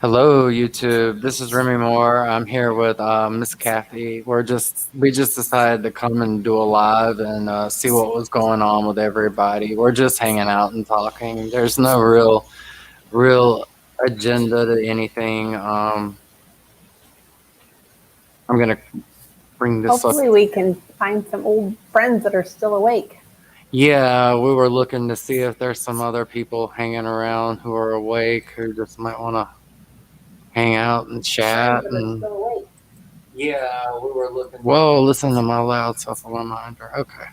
Hello, YouTube. This is Remy Moore. I'm here with Miss Kathy. We just decided to come and do a live and see what was going on with everybody. We're just hanging out and talking. There's no real agenda to anything. I'm gonna bring this up. Hopefully, we can find some old friends that are still awake. Yeah, we were looking to see if there's some other people hanging around who are awake who just might want to hang out and Friends chat that are and. still awake. Yeah, we were looking. Whoa, listen to my loud self reminder. Okay.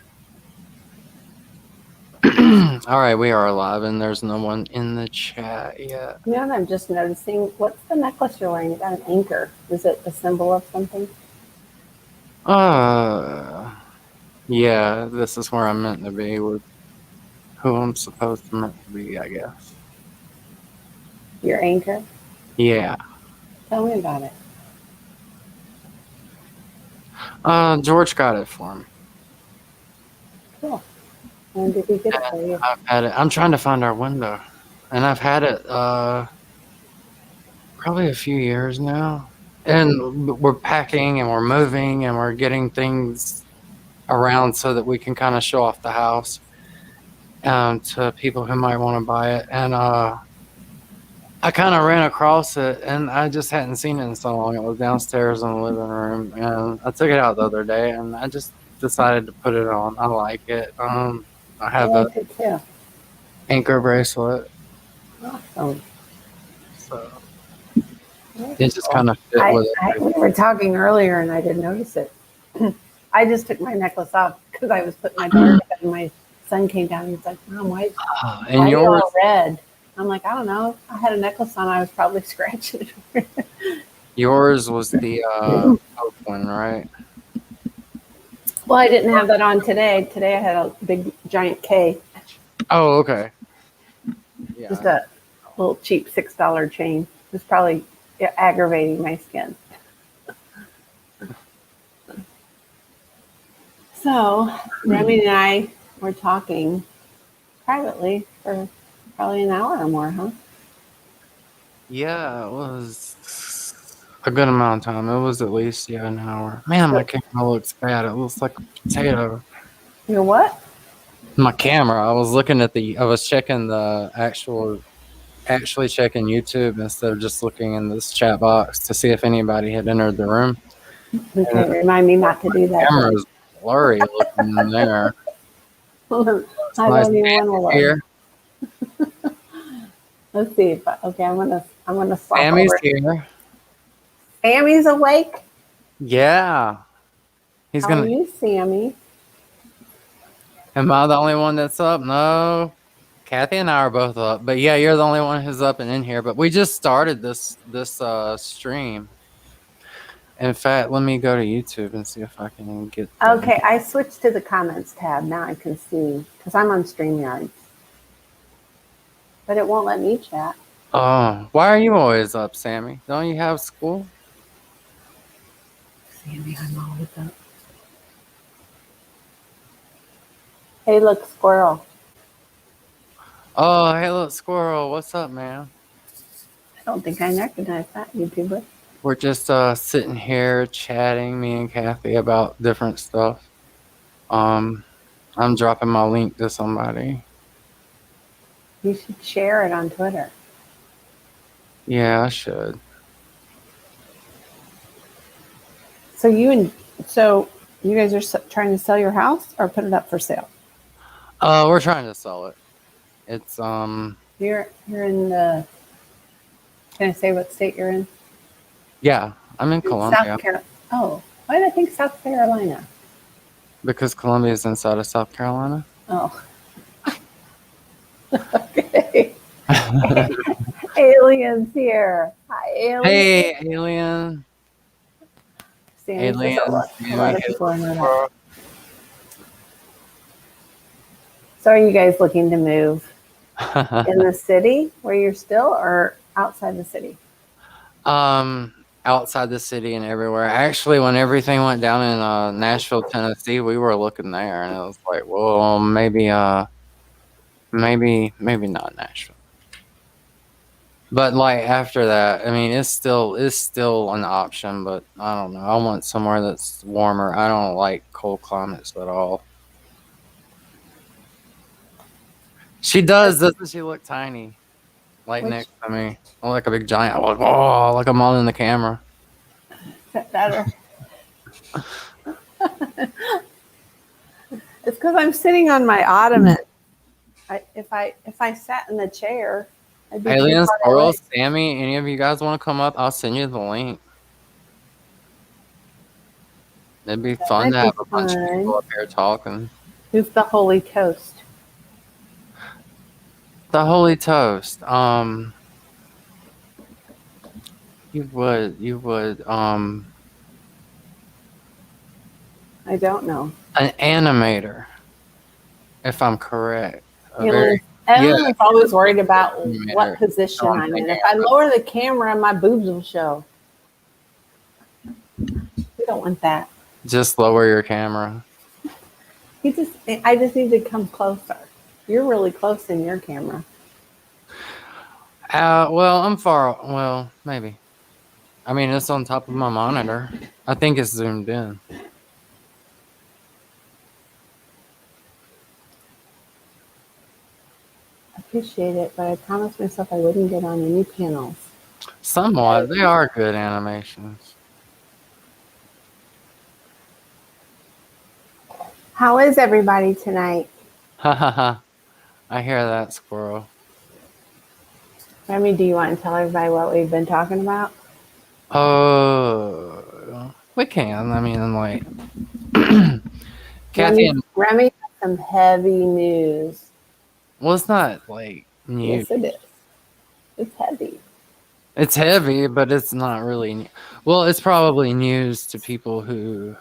All right, we are live, and there's no one in the chat yet. You know, and I'm just noticing. What's the necklace you're wearing? You got an anchor. Is it a symbol of something? Uh, yeah, this is where I'm meant to be with who I'm supposed to meant to be, I guess. Your anchor? Yeah. Tell me about it. George got it for me. Cool. When did he get it for you? I've had it. I'm trying to find our window, and I've had it probably a few years now. And we're packing, and we're moving, and we're getting things around so that we can kind of show off the house to people who might want to buy it. And I kind of ran across it, and I just hadn't seen it in so long. It was downstairs in the living room, and I took it out the other day, and I just decided to put it on. I like it. I I have a like it too. anchor bracelet, Awesome. so Very it just cool. kind of fit with it. We were talking earlier and I didn't notice it. I just took my necklace off because I was putting my daughter to bed and my son came down and he's like, Mom, why And are you yours, all red? I'm like, I don't know. I had a necklace on. I was probably scratching it. yours was the Pope one, right? Well, I didn't have that on today. Today I had a big giant K, Oh, okay. just Yeah. a little cheap $6 chain. It was probably aggravating my skin. So Remy and I were talking privately for probably an hour or more, huh? Yeah, it was a good amount of time. It was at least, yeah, an hour. Man, my So camera looks bad. It looks like a potato. you're what? My camera, I was checking actually checking YouTube instead of just looking in this chat box to see if anybody had entered the room. And Okay, remind me not to do the that camera then. is blurry looking in there. It's I nice. don't even want to Sammy's look. here. Let's see if okay. I'm gonna swap Sammy's over. here. Sammy's awake. Yeah. He's How are gonna. you, Sammy? Am I the only one that's up? No. Kathy and I are both up, but yeah, you're the only one who's up and in here. But we just started this stream. In fact, let me go to YouTube and see if I can get the. Okay, I switched to the comments tab. Now I can see because I'm on StreamYard, but it won't let me chat. Oh, why are you always up, Sammy? Don't you have school? Sammy, I'm always up. Hey, look, squirrel. Oh, hey, look, squirrel. What's up, man? I don't think I recognize that YouTuber. We're just sitting here chatting, me and Kathy, about different stuff. Um, I'm dropping my link to somebody. You should share it on Twitter. Yeah, I should. So you guys are trying to sell your house or put it up for sale? We're trying to sell it. It's You're in the. Can I say what state you're in? yeah, I'm in Columbia South Carolina. Oh, why did I think South Carolina? because Columbia is inside of South Carolina. Oh, okay. Aliens here. Hi, aliens. Hey, alien. Sammy says a Aliens. lot of people are not up. So are you guys looking to move in the city where you're still or outside the city? Outside the city and everywhere. Actually, when everything went down in Nashville, Tennessee, we were looking there, and it was like, well, maybe not Nashville. But like after that, I mean, it's still an option, but I don't know. I want somewhere that's warmer. I don't like cold climates at all. She does, doesn't she look tiny? Like Which next to me. I look like a big giant. I look, oh, like I'm all in the camera. better? It's because I'm sitting on my ottoman. If I sat in the chair, I'd be too Alien far away. Squirrels, Sammy, any of you guys want to come up? I'll send you the link. It'd be That fun might to be have a bunch of people fun. up here talking. Who's the Holy Toast? The Holy Toast. You would, I don't know. an animator, if I'm correct. A very, yeah, Everyone's always worried about what animator. So position I'm I'm in. thinking If I of lower the camera, my boobs will show. We don't want that. just lower your camera. I just need to come closer. You're really close in your camera. Well, I'm far. Well, maybe. I mean, it's on top of my monitor. I think it's zoomed in. I appreciate it, but I promised myself I wouldn't get on any panels. Somewhat. They are good animations. How is everybody tonight? Ha ha ha. I hear that, squirrel. Remi, do you want to tell everybody what we've been talking about? Oh, we can. I mean, like, Kathy and Remi has some heavy news. well, it's not like new. Yes, it is. It's heavy. It's heavy, but it's not really. Well, it's probably news to people who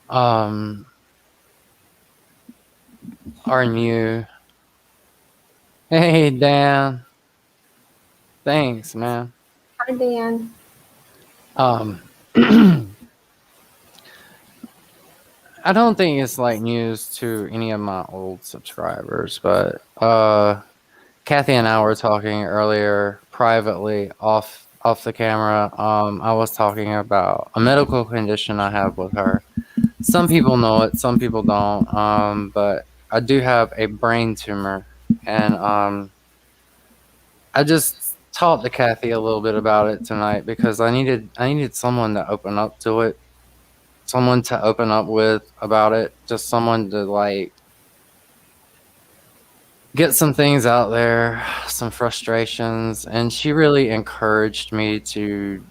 um are new. Hey, Dan. Thanks, man. Hi, Dan. Um, I don't think it's like news to any of my old subscribers, but Kathy and I were talking earlier privately off the camera. I was talking about a medical condition I have with her. Some people know it, some people don't. But I do have a brain tumor, and I just talked to Kathy a little bit about it tonight because I needed someone to open up to it, someone to open up with about it, just someone to like get some things out there, some frustrations, and she really encouraged me to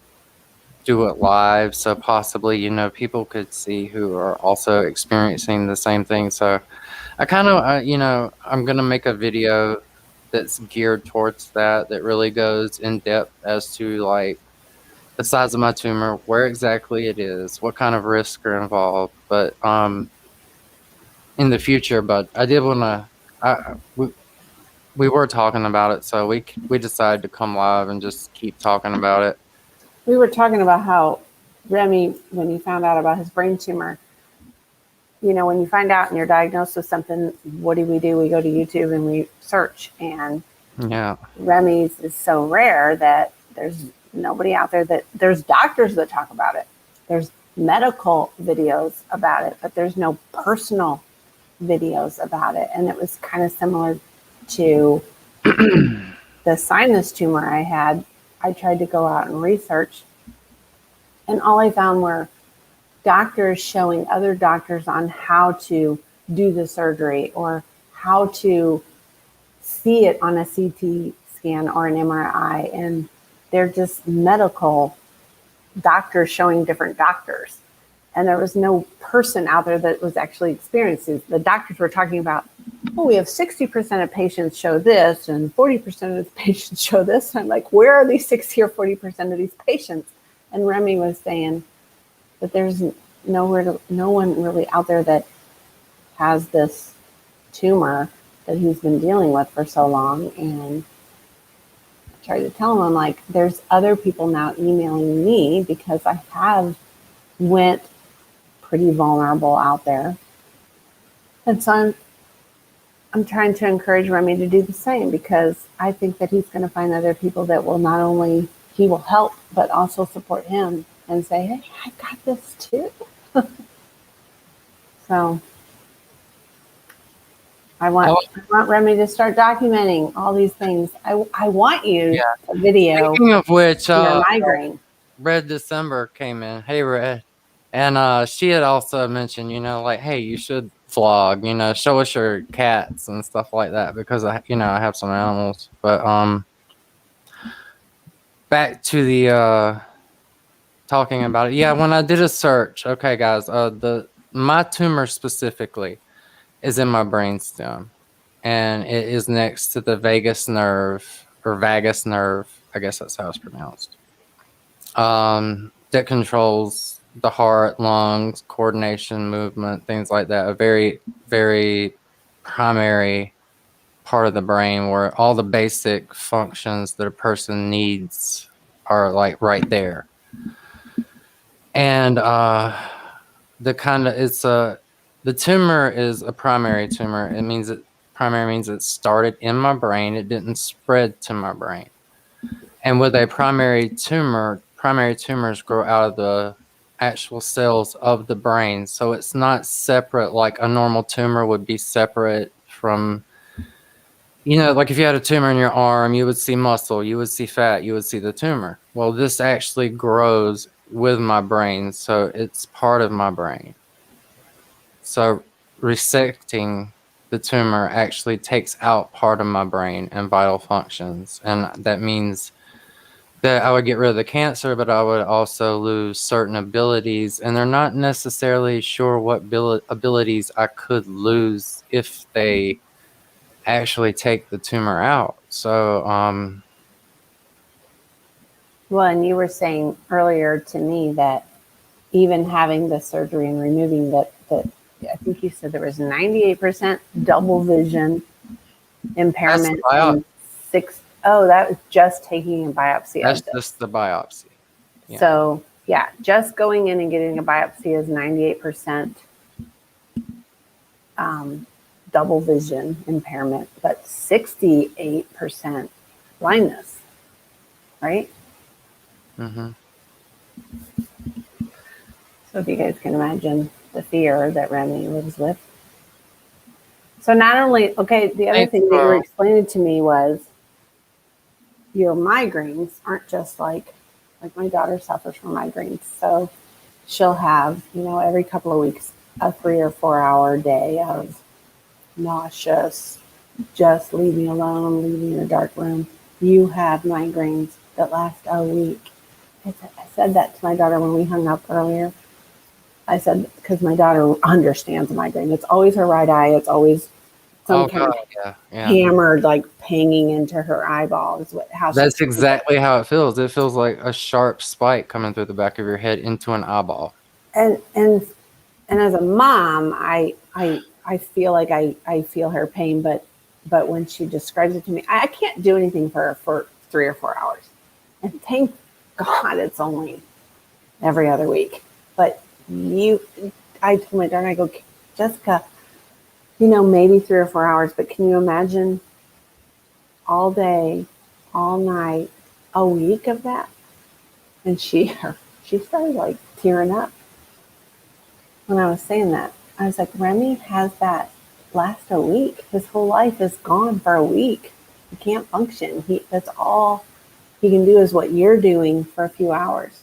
do it live so possibly, people could see who are also experiencing the same thing. So I kind of, I'm going to make a video that's geared towards that really goes in depth as to like the size of my tumor, where exactly it is, what kind of risks are involved, but in the future. But I did want to, we were talking about it, so we decided to come live and just keep talking about it. We were talking about how Remi, when he found out about his brain tumor, when you find out and you're diagnosed with something, what do? We go to YouTube and we search. And Yeah. Remi's is so rare that there's nobody out there there's doctors that talk about it. There's medical videos about it, but there's no personal videos about it. And it was kind of similar to the sinus tumor I had. I tried to go out and research, and all I found were doctors showing other doctors on how to do the surgery or how to see it on a CT scan or an MRI. And they're just medical doctors showing different doctors. And there was no person out there that was actually experiencing. The doctors were talking about, we have 60% of patients show this and 40% of the patients show this. And I'm like, where are these 60 or 40% of these patients? And Remi was saying that there's no one really out there that has this tumor that he's been dealing with for so long. And I tried to tell him, I'm like, there's other people now emailing me because I have went pretty vulnerable out there. And so I'm trying to encourage Remy to do the same, because I think that he's going to find other people that will not only he will help, but also support him and say, "Hey, I got this too." So I Oh, want Remy to start documenting all these things. I want you yeah. to video Speaking of which, your migraine. Red December came in. Hey, Red. And she had also mentioned, like, hey, you should vlog, show us your cats and stuff like that because I have some animals. But back to the talking about it. Yeah, when I did a search, okay, guys, my tumor specifically is in my brainstem, and it is next to the vagus nerve or vagus nerve. I guess that's how it's pronounced. That controls the heart, lungs, coordination, movement, things like that. A very, very primary part of the brain where all the basic functions that a person needs are like right there. And the tumor is a primary tumor. It means primary means it started in my brain. It didn't spread to my brain. And with a primary tumor, primary tumors grow out of the actual cells of the brain. So it's not separate like a normal tumor would be separate from, like if you had a tumor in your arm, you would see muscle, you would see fat, you would see the tumor. Well, this actually grows with my brain. So it's part of my brain. So resecting the tumor actually takes out part of my brain and vital functions. And that means that I would get rid of the cancer, but I would also lose certain abilities. And they're not necessarily sure what abilities I could lose if they actually take the tumor out. So, Well, and you were saying earlier to me that even having the surgery and removing that I think you said there was 98% double vision impairment and that was just taking a biopsy. That's just the biopsy. Yeah. So yeah, just going in and getting a biopsy is 98% double vision impairment, but 68% blindness, right? Mm-hmm. So if you guys can imagine the fear that Remy lives with. So not only, the other thing that you were explaining to me was your migraines aren't just like my daughter suffers from migraines. So she'll have, every couple of weeks, a 3 or 4 hour day of nauseous, just leave me alone, leave me in a dark room. You have migraines that last a week. I said that to my daughter when we hung up earlier. I said, because my daughter understands a migraine. It's always her right eye. It's always some kind of hammered, like pinging into her eyeball. Is that's exactly how it feels. It feels like a sharp spike coming through the back of your head into an eyeball. And as a mom, I feel like I feel her pain, but when she describes it to me, I can't do anything for her for 3 or 4 hours. And thank God it's only every other week. But I told my daughter, I go, Jessica, maybe 3 or 4 hours, but can you imagine all day, all night, a week of that? And she started like tearing up when I was saying that. I was like, Remy has that last a week. His whole life is gone for a week. He can't function. That's all he can do is what you're doing for a few hours.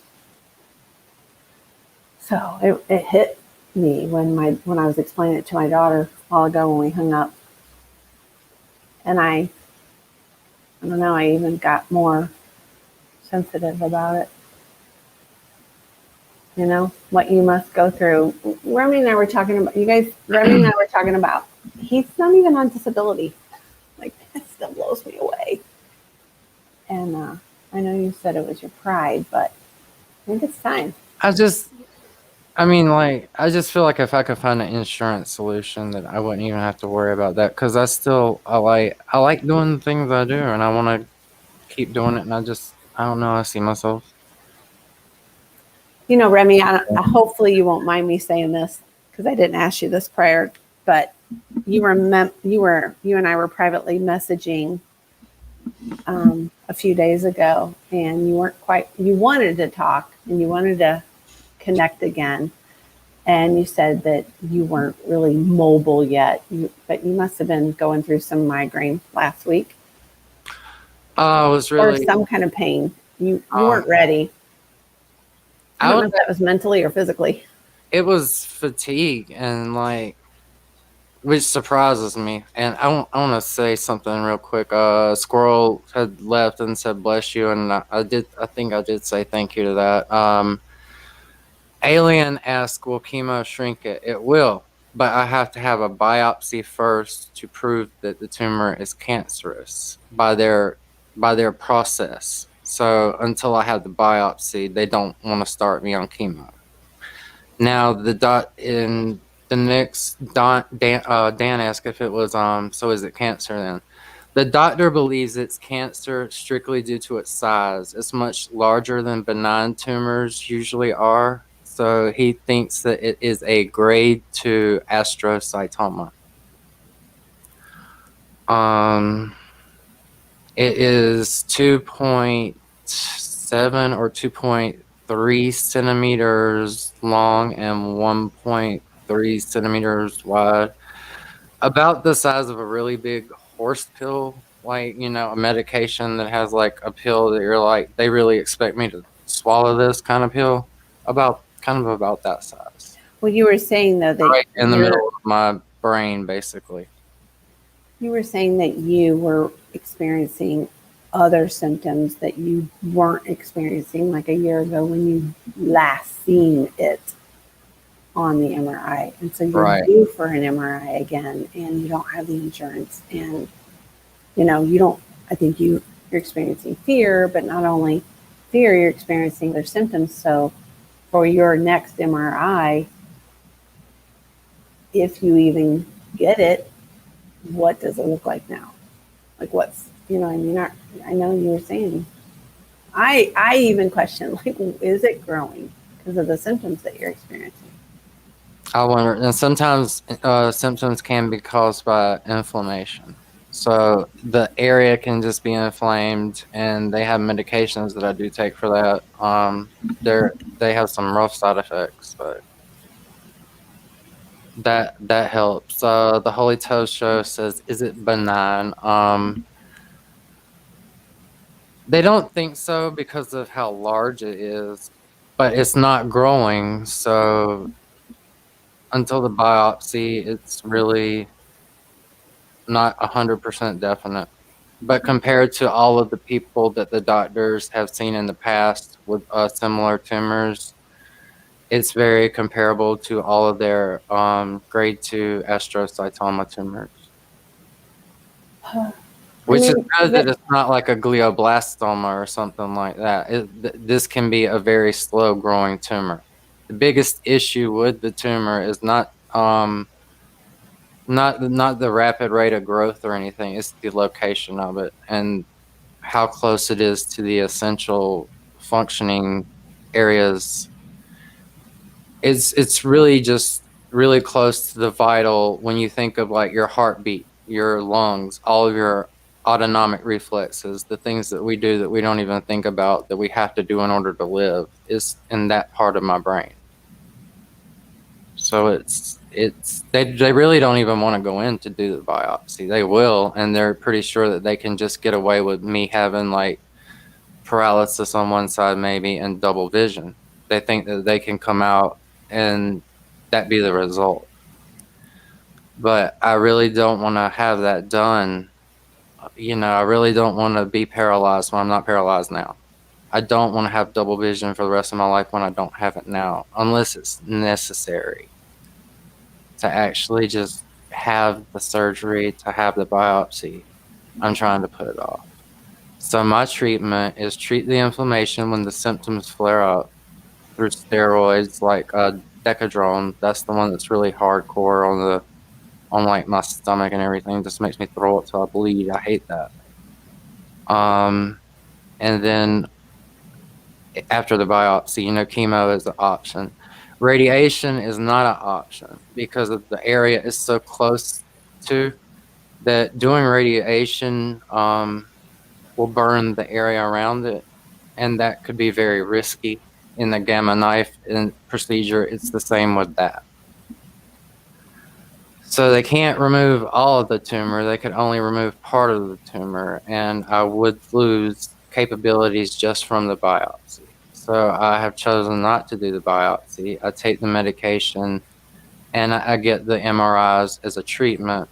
So it hit me when I was explaining it to my daughter a while ago when we hung up. And I don't know, I even got more sensitive about it. What you must go through. Remy and I were talking about, he's not even on disability. Like, that still blows me away. And I know you said it was your pride, but I think it's time. I just feel like if I could find an insurance solution that I wouldn't even have to worry about that, because I like doing the things I do, and I want to keep doing it, and I don't know, I see myself. Remy, hopefully you won't mind me saying this because I didn't ask you this prior, but you and I were privately messaging a few days ago, and you wanted to talk and you wanted to connect again. And you said that you weren't really mobile yet, but you must have been going through some migraine last week I was or really, some kind of pain. You um, weren't ready. I I don't would, know if that was mentally or physically. it was fatigue and like, which surprises me. And I want to say something real quick. Squirrel had left and said bless you, and I think I did say thank you to that. Alien asked, will chemo shrink it? It will, but I have to have a biopsy first to prove that the tumor is cancerous by their process. So until I have the biopsy, they don't want to start me on chemo. Now the dot in the next Dan asked if it was so is it cancer then? The doctor believes it's cancer strictly due to its size. It's much larger than benign tumors usually are. So he thinks that it is a grade 2 astrocytoma. Um, it is 2.7 or 2.3 centimeters long and 1.3 centimeters wide. About the size of a really big horse pill, like, you know, a medication that has like a pill that you're like, they really expect me to swallow this kind of pill. About kind of about that size. Well, you were saying though that Right in the middle of my brain, basically. you were saying that you were experiencing other symptoms that you weren't experiencing like a year ago when you last seen it on the MRI. And so you're Right. due for an MRI again and you don't have the insurance and you don't I think you're experiencing fear, but not only fear, you're experiencing their symptoms. So for your next MRI, if you even get it, what does it look like now? Like what's I mean I know you were saying I even question like is it growing because of the symptoms that you're experiencing? I wonder, and sometimes symptoms can be caused by inflammation. So the area can just be inflamed, and they have medications that I do take for that. They have some rough side effects, but that helps. The Holy Toast Show says, "Is it benign?" They don't think so because of how large it is, but it's not growing. So until the biopsy, it's really not 100% definite. But compared to all of the people that the doctors have seen in the past with similar tumors, it's very comparable to all of their grade 2 astrocytoma tumors. I Which is mean good that it's not like a glioblastoma or something like that. This can be a very slow growing tumor. The biggest issue with the tumor is not the rapid rate of growth or anything. It's the location of it and how close it is to the essential functioning areas. It's really just really close to the vital when you think of like your heartbeat, your lungs, all of your autonomic reflexes, the things that we do that we don't even think about that we have to do in order to live is in that part of my brain. So they really don't even want to go in to do the biopsy. They will, and they're pretty sure that they can just get away with me having like paralysis on one side maybe and double vision. They think that they can come out and that be the result. But I really don't want to have that done. You know, I really don't want to be paralyzed when I'm not paralyzed now. I don't want to have double vision for the rest of my life when I don't have it now, unless it's necessary to actually just have the surgery, to have the biopsy. I'm trying to put it off. So my treatment is treat the inflammation when the symptoms flare up through steroids like Decadron. That's the one that's really hardcore on like my stomach and everything. It just makes me throw up till I bleed. I hate that. Um, and then after the biopsy, you know, chemo is the option. Radiation is not an option because of the area is so close to that. Doing radiation will burn the area around it, and that could be very risky. In the gamma knife procedure, it's the same with that. So they can't remove all of the tumor. They could only remove part of the tumor, and I would lose capabilities just from the biopsy. So I have chosen not to do the biopsy. I take the medication, and I get the MRIs as a treatment,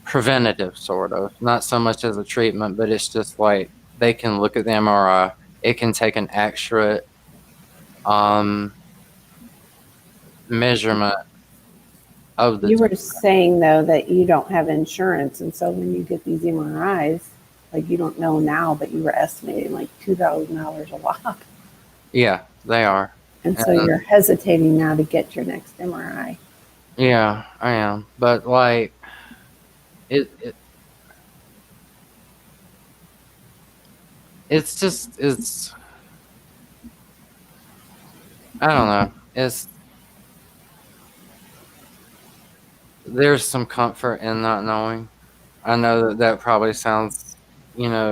preventative sort of, not so much as a treatment, but it's just like they can look at the MRI. It can take an accurate measurement of the You were tumor. saying though that you don't have insurance, and so when you get these MRIs, like you don't know now, but you were estimating like $2,000 a lot, Yeah, they are. and so And you're hesitating now to get your next MRI. yeah, I am. But like it it's just it's I don't know. It's there's some comfort in not knowing. I know that that probably sounds,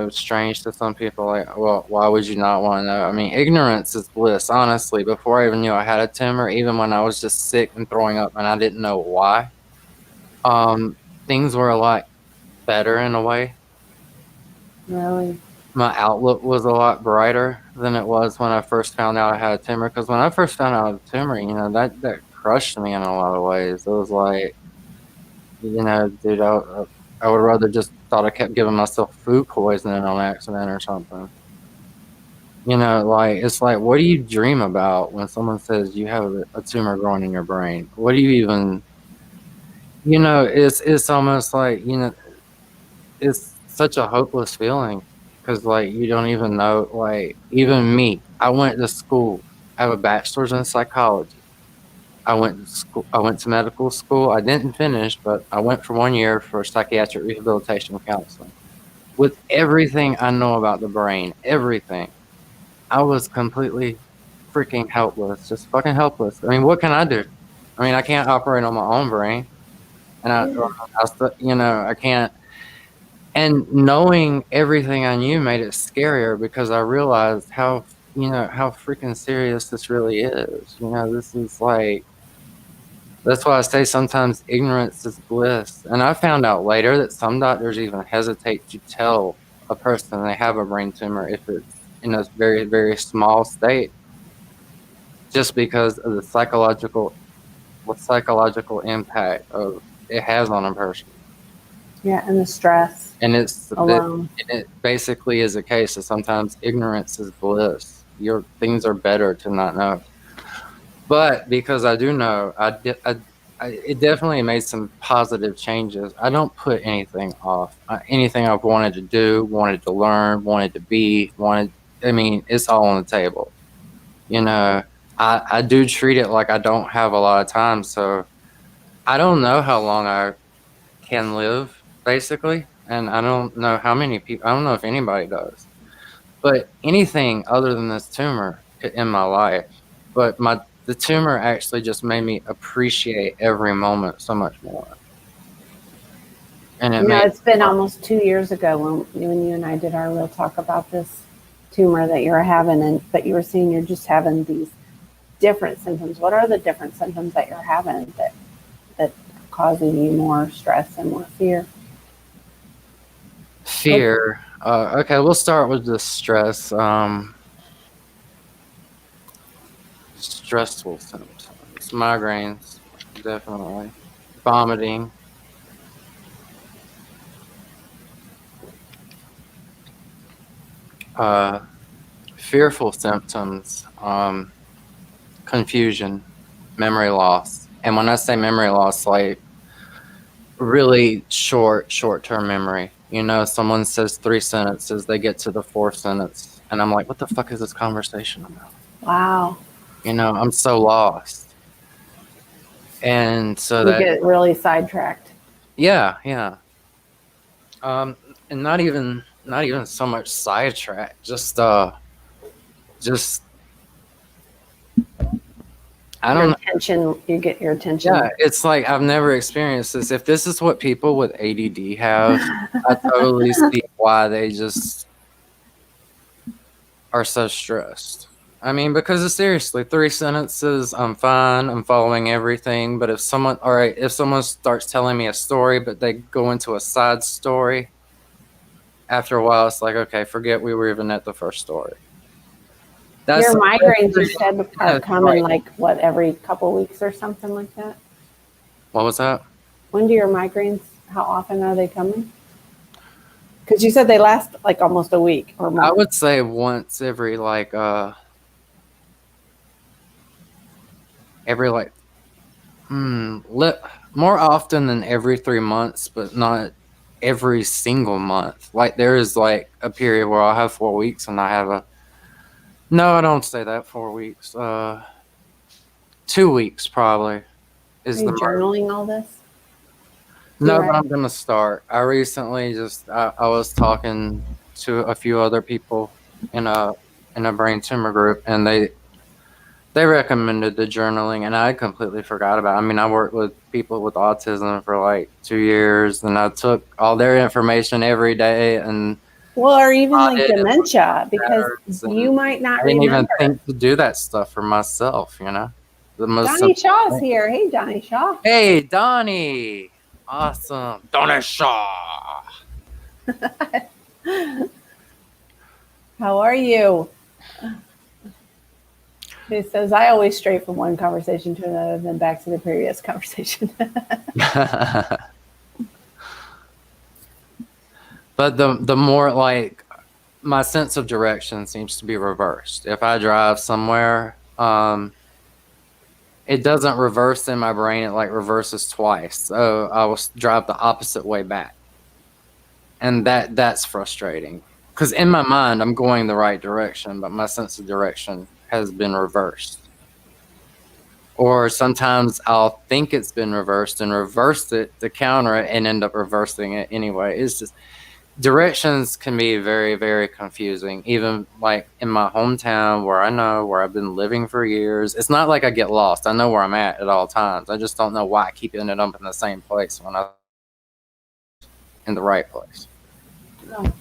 strange to some people. Like, well, why would you not want to know? I mean, ignorance is bliss, honestly. Before I even knew I had a tumor, even when I was just sick and throwing up and I didn't know why, um, things were a lot better in a way. Really? My outlook was a lot brighter than it was when I first found out I had a tumor. Because when I first found out I had a tumor, that crushed me in a lot of ways. It was like, dude, I would rather just thought I kept giving myself food poisoning on accident or something. Like it's like, what do you dream about when someone says you have a tumor growing in your brain? What do you even, it's almost like, it's such a hopeless feeling because like you don't even know, like even me, I went to school. I have a bachelor's in psychology. I went to school. I went to medical school. I didn't finish, but I went for 1 year for psychiatric rehabilitation counseling. With everything I know about the brain, everything, I was completely freaking helpless, just fucking helpless. I mean, what can I do? I mean, I can't operate on my own brain, and Yeah. I can't. And knowing everything I knew made it scarier because I realized how freaking serious this really is. This is like, that's why I say sometimes ignorance is bliss. And I found out later that some doctors even hesitate to tell a person they have a brain tumor if it's in a very, very small state, just because of the psychological impact of it has on a person. Yeah, and the stress And alone. it basically is a case of sometimes ignorance is bliss. Your things are better to not know. But because I do know, it definitely made some positive changes. I don't put anything off. Anything I've wanted to do, wanted to learn, wanted to be, I mean, it's all on the table. You know, I do treat it like I don't have a lot of time. So I don't know how long I can live, basically. And I don't know how many people, I don't know if anybody does. But anything other than this tumor in my life, but the tumor actually just made me appreciate every moment so much more, and it You know, made it's been almost 2 years ago when you and I did our real talk about this tumor that you're having, and but you were saying you're just having these different symptoms. What are the different symptoms that you're having that are causing you more stress and more fear? What? fear. Okay, we'll start with the stress. Stressful symptoms, migraines, definitely, vomiting, uh, fearful symptoms, confusion, memory loss. And when I say memory loss, like really short-term memory. Someone says three sentences, they get to the fourth sentence, and I'm like, what the fuck is this conversation about? Wow. I'm so lost. And so You that, get really sidetracked. yeah, yeah. And not even so much sidetrack, just I Your don't. attention, you get your attention. Yeah, it's like I've never experienced this. If this is what people with ADD have, I totally see why they just are so stressed. I mean, because it's seriously 3 sentences, I'm fine, I'm following everything. But if someone, all right, if someone starts telling me a story, but they go into a side story, after a while, it's like, okay, forget we were even at the first story. That's Your the migraines, you said, are yeah, coming right. like what, every couple weeks or something like that? What was that? When do your migraines, how often are they coming? Because you said they last like almost a week or I more. would say once every like more often than every 3 months, but not every single month. Like there is like a period where I'll have 4 weeks and I have a no, I don't say that 4 weeks. 2 weeks probably Are is you the most. journaling all this? Do you No, but write? I'm gonna start. I recently I was talking to a few other people in a brain tumor group, and they recommended the journaling, and I completely forgot about it. I mean, I worked with people with autism for like 2 years, and I took all their information every day and Well, or even like plotted and looked at dementia, because patterns, you and might not I didn't even remember. think to do that stuff for myself. The most Johnny simple Shaw's thing. here. Hey, Johnny Shaw. Hey, Donnie, awesome, Donnie Shaw. How are you? He says, I always stray from one conversation to another, then back to the previous conversation. But the more like my sense of direction seems to be reversed. If I drive somewhere, it doesn't reverse in my brain. It like reverses twice. So I will drive the opposite way back, and that's frustrating because in my mind I'm going the right direction, but my sense of direction has been reversed. Or sometimes I'll think it's been reversed and reverse it to counter it and end up reversing it anyway. It's just directions can be very, very confusing. Even like in my hometown where I know where I've been living for years, it's not like I get lost. I know where I'm at all times. I just don't know why I keep ending up in the same place when I'm in the right place. Oh,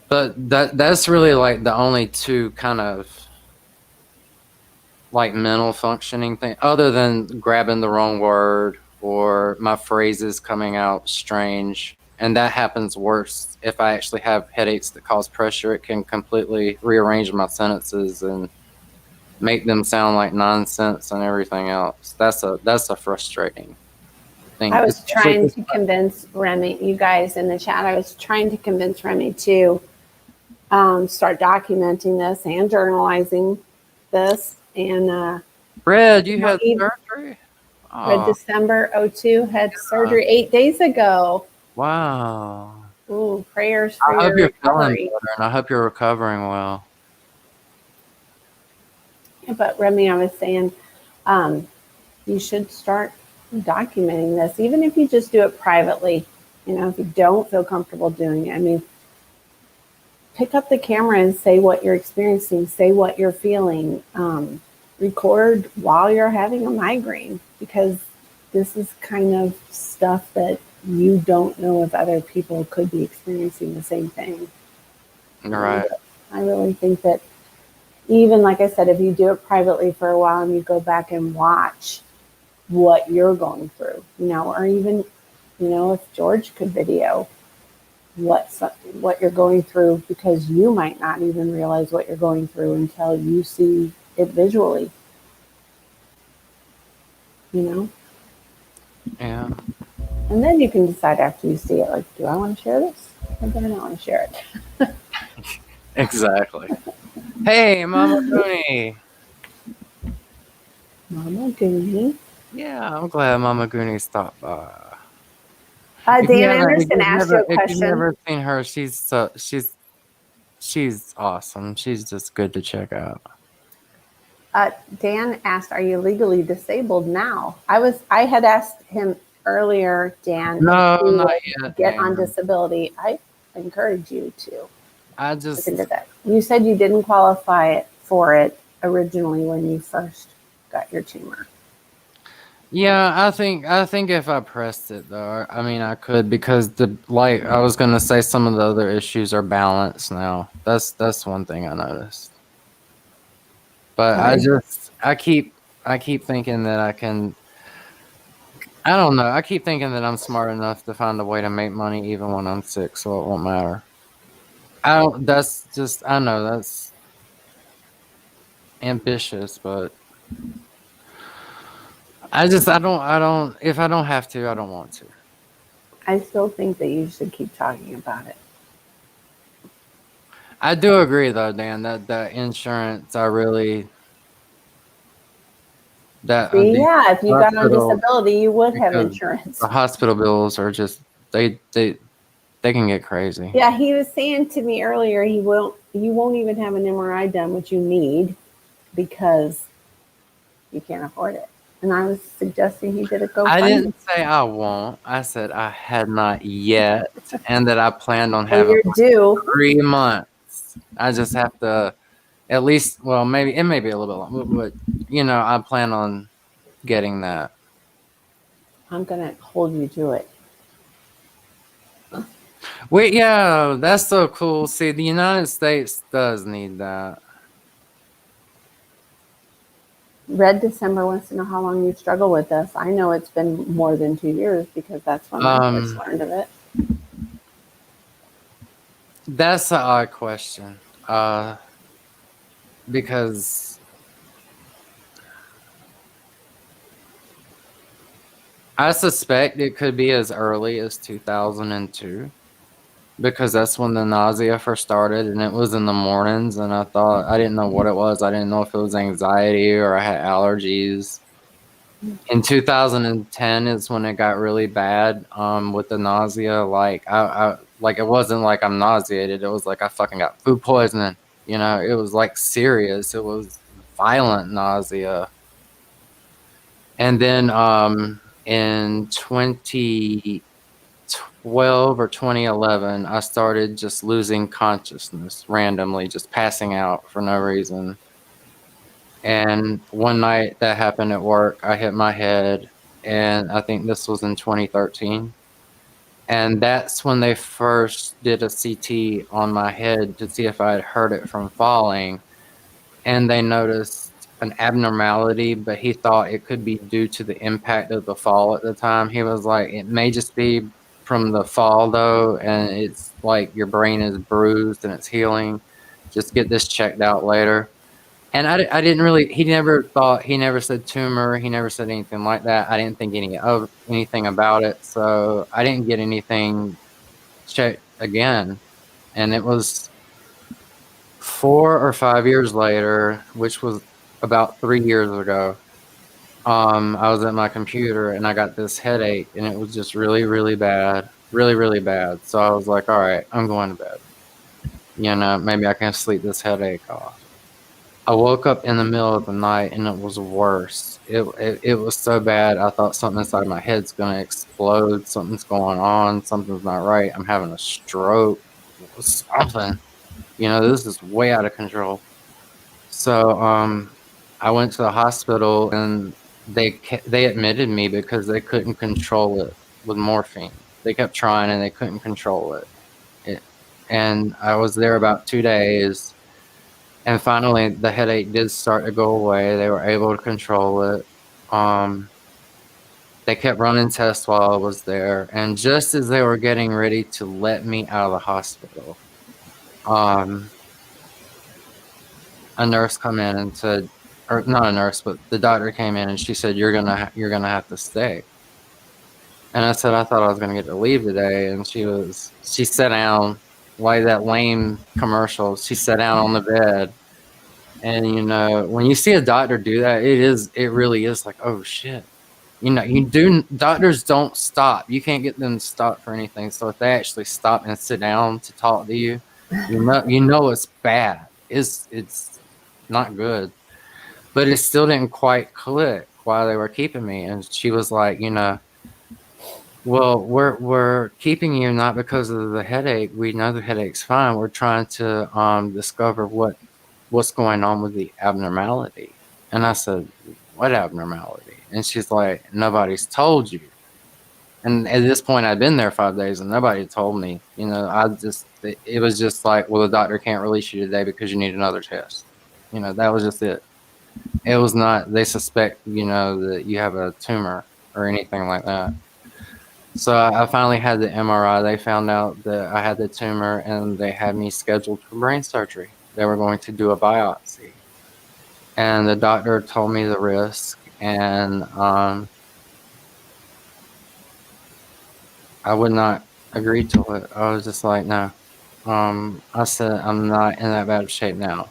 But that's really like the only two kind of like mental functioning thing, other than grabbing the wrong word or my phrases coming out strange. And that happens worse if I actually have headaches that cause pressure. It can completely rearrange my sentences and make them sound like nonsense and everything else. That's a frustrating thing, I was especially trying 'cause to convince Remy, you guys in the chat, I was trying to convince Remy to start documenting this and journalizing this. And, Fred, you had even surgery. Red Oh, December '02 had surgery 8 days ago. wow. Ooh, prayers for I hope your you're feeling recovery. better, and I hope you're recovering well. But Remy, I was saying, um, you should start documenting this, even if you just do it privately. If you don't feel comfortable doing it, I mean, pick up the camera and say what you're experiencing, say what you're feeling, record while you're having a migraine, because this is kind of stuff that you don't know if other people could be experiencing the same thing. Right. I really think that, even like I said, if you do it privately for a while and you go back and watch what you're going through, or even, if George could video what you're going through, because you might not even realize what you're going through until you see it visually, you know? Yeah. And then you can decide after you see it, like, do I want to share this? Or do I not want to share it? Exactly. Hey, Mama Goonie. Mama Goonie. Yeah, I'm glad Mama Goonie stopped by. Dan Anderson asked you a If you've question. never seen her, she's awesome. She's just good to check out. Dan asked, "Are you legally disabled now?" I had asked him earlier, Dan, No, if he not would yet, get on man. disability. I encourage you to I look just into that. You said you didn't qualify for it originally when you first. got your tumor. Yeah, I think if I pressed it though, I mean I could because like I was gonna say some of the other issues are balanced now. That's one thing I noticed. But Sorry. I keep thinking that I can. I don't know. I keep thinking that I'm smart enough to find a way to make money even when I'm sick, so it won't matter. I don't. That's just. I know that's ambitious, but I don't. If I don't have to, I don't want to. I still think that you should keep talking about it. I do agree though, Dan, that the insurance, I really that See, the yeah, if you got on hospital disability, you would have because insurance. the hospital bills are just they can get crazy. Yeah, he was saying to me earlier, you won't even have an MRI done, which you need because you can't afford it. And I was suggesting he did a I GoFundMe. didn't say I won't. I said I had not yet, and that I planned on Well, having you're due. 3 months. I just have to at least. Well, maybe it may be a little bit long, but I plan on getting that. I'm gonna hold you to it. Wait, yeah, that's so cool. See, the United States does need that. Red December wants to know how long you've struggled with this. I know it's been more than 2 years because that's when I first Um, learned of it. that's an odd question. Because I suspect it could be as early as 2002. Because that's when the nausea first started, and it was in the mornings, and I didn't know what it was. I didn't know if it was anxiety or I had allergies. In 2010 is when it got really bad, with the nausea. Like like it wasn't like I'm nauseated. It was like I fucking got food poisoning. It was like serious. It was violent nausea. And then in 2012 or 2011, I started just losing consciousness randomly, just passing out for no reason. And one night that happened at work, I hit my head, and I think this was in 2013. And that's when they first did a CT on my head to see if I had hurt it from falling. And they noticed an abnormality, but he thought it could be due to the impact of the fall at the time. He was like, it may just be from the fall, though, and it's like your brain is bruised and it's healing. Just get this checked out later. And I didn't really. He never said tumor. He never said anything like that. I didn't think anything about it. So I didn't get anything checked again. And it was 4 or 5 years later, which was about 3 years ago. I was at my computer and I got this headache, and it was just really, really bad, really, really bad. So I was like, all right, I'm going to bed. Maybe I can sleep this headache off. I woke up in the middle of the night and it was worse. It was so bad. I thought something inside my head's going to explode. Something's going on. Something's not right. I'm having a stroke. Something. This is way out of control. So I went to the hospital, and they admitted me because they couldn't control it with morphine. They kept trying and they couldn't control it. And I was there about 2 days. And finally, the headache did start to go away. They were able to control it. They kept running tests while I was there. And just as they were getting ready to let me out of the hospital, a nurse come in and said, or not a nurse, but the doctor came in and she said, you're gonna have to stay. And I said, I thought I was gonna get to leave today. And she sat down like that lame commercial. She sat down on the bed. And when you see a doctor do that, it really is like, oh shit. Doctors don't stop. You can't get them to stop for anything. So if they actually stop and sit down to talk to you, it's bad. It's not good. But it still didn't quite click while they were keeping me. And she was like, well, we're keeping you not because of the headache. We know the headache's fine. We're trying to discover what's going on with the abnormality. And I said, what abnormality? And she's like, nobody's told you. And at this point, I'd been there 5 days and nobody told me. It was just like, well, the doctor can't release you today because you need another test. That was just it. It was not, they suspect, that you have a tumor or anything like that. So I finally had the MRI. They found out that I had the tumor and they had me scheduled for brain surgery. They were going to do a biopsy. And the doctor told me the risk, and I would not agree to it. I was just like, no. I said, I'm not in that bad of shape now.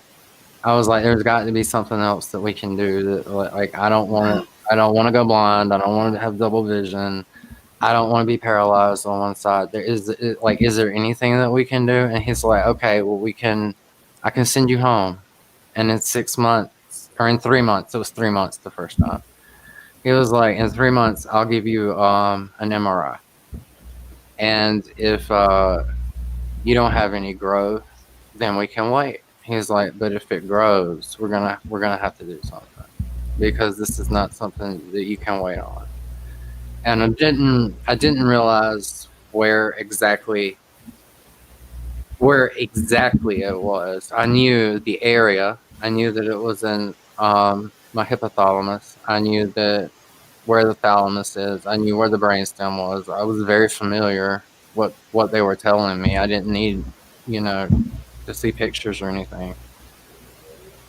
I was like, there's got to be something else that we can do. That, like, I don't want to go blind. I don't want to have double vision. I don't want to be paralyzed on one side. Is there anything that we can do? And he's like, okay, well, I can send you home. And in 6 months, or in 3 months, it was 3 months the first time. He was like, in 3 months, I'll give you an MRI. And if you don't have any growth, then we can wait. He's like, but if it grows, we're gonna have to do something, because this is not something that you can wait on. And I didn't realize where exactly it was. I knew the area. I knew that it was in my hypothalamus. I knew that where the thalamus is. I knew where the brainstem was. I was very familiar what they were telling me. I didn't need, to see pictures or anything.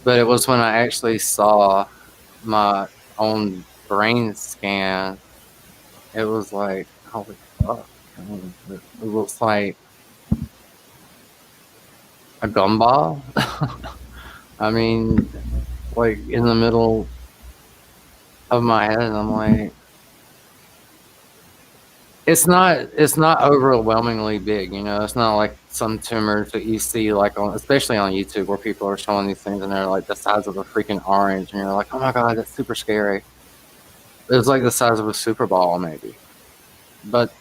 But it was when I actually saw my own brain scan, it was like, holy fuck. It looks like a gumball. I mean, like in the middle of my head, and I'm like, it's not overwhelmingly big, It's not like some tumors that you see, like especially on YouTube, where people are showing these things and they're like the size of a freaking orange, and you're like, oh my god, that's super scary. It was like the size of a Super Ball, maybe. But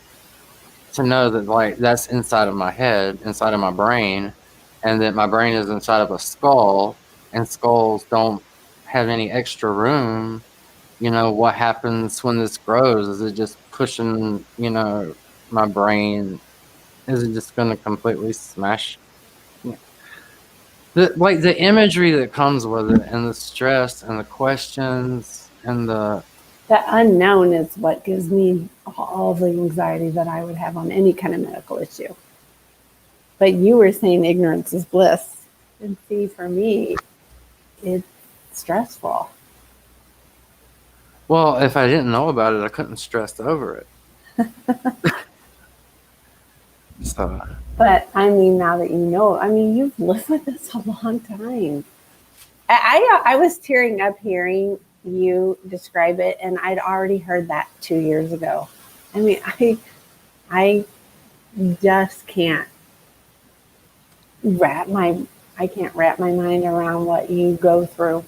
to know that, like, that's inside of my head, inside of my brain, and that my brain is inside of a skull, and skulls don't have any extra room. What happens when this grows? Is it just pushing, my brain? Is it just going to completely smash? The imagery that comes with it, and the stress, and the questions, and the unknown is what gives me all the anxiety that I would have on any kind of medical issue. But you were saying ignorance is bliss. And see, for me, it's stressful. Well, if I didn't know about it, I couldn't stress over it. So. But I mean, now that you know, you've lived with this a long time. I was tearing up hearing you describe it, and I'd already heard that 2 years ago. I just can't wrap my mind around what you go through.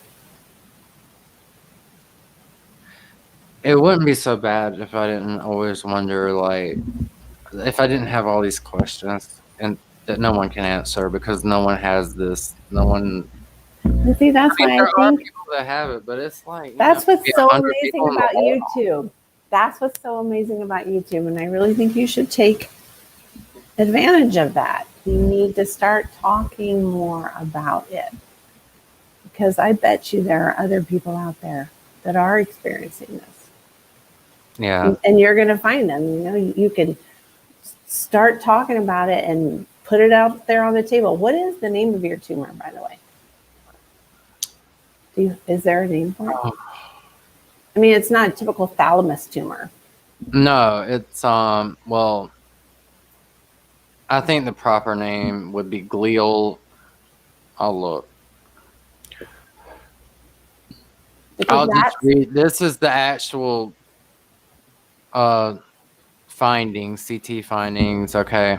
It wouldn't be so bad if I didn't always wonder, like, if I didn't have all these questions and that no one can answer, because no one has this. No one. And see, that's why there are people that have it, but it's like that's what's so amazing about YouTube. That's what's so amazing about YouTube, and I really think you should take advantage of that. You need to start talking more about it, because I bet you there are other people out there that are experiencing this. Yeah. And you're going to find them. You can start talking about it and put it out there on the table. What is the name of your tumor, by the way? Is there a name for it? It's not a typical thalamus tumor. No, it's well, I think the proper name would be glial. I'll look. I'll just read. This is the actual findings, CT findings. Okay.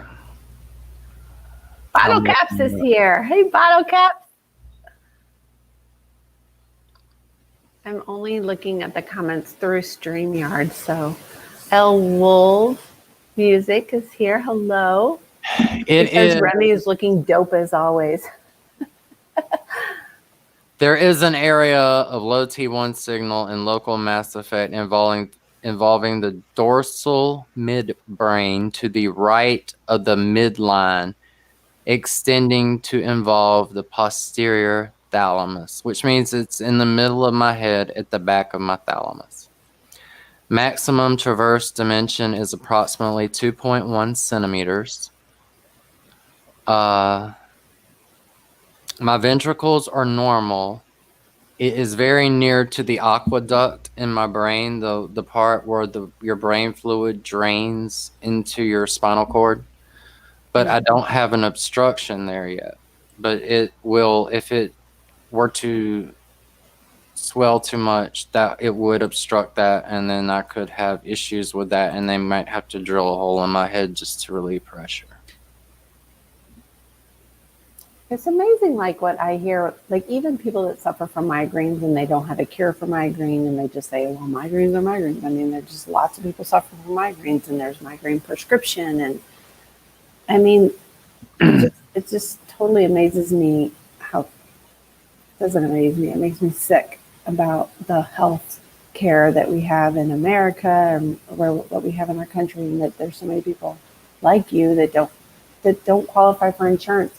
Bottle Caps is here. Hey, Bottle Caps. I'm only looking at the comments through StreamYard. So, El Wolf Music is here. Hello. Remi is looking dope as always. There is an area of low T1 signal and local mass effect involving the dorsal midbrain to the right of the midline, extending to involve the posterior thalamus, which means it's in the middle of my head at the back of my thalamus. Maximum traverse dimension is approximately 2.1 centimeters. My ventricles are normal. It is very near to the aqueduct in my brain, the part where your brain fluid drains into your spinal cord. But I don't have an obstruction there yet. But it will, if it were to swell too much, that it would obstruct that, and then I could have issues with that, and they might have to drill a hole in my head just to relieve pressure. It's amazing, like what I hear, like even people that suffer from migraines and they don't have a cure for migraine, and they just say, well, migraines are migraines. I mean, there's just lots of people suffer from migraines, and there's migraine prescription. And I mean, it just totally amazes me how, it doesn't amaze me, it makes me sick about the health care that we have in America and what we have in our country, and that there's so many people like you that don't qualify for insurance.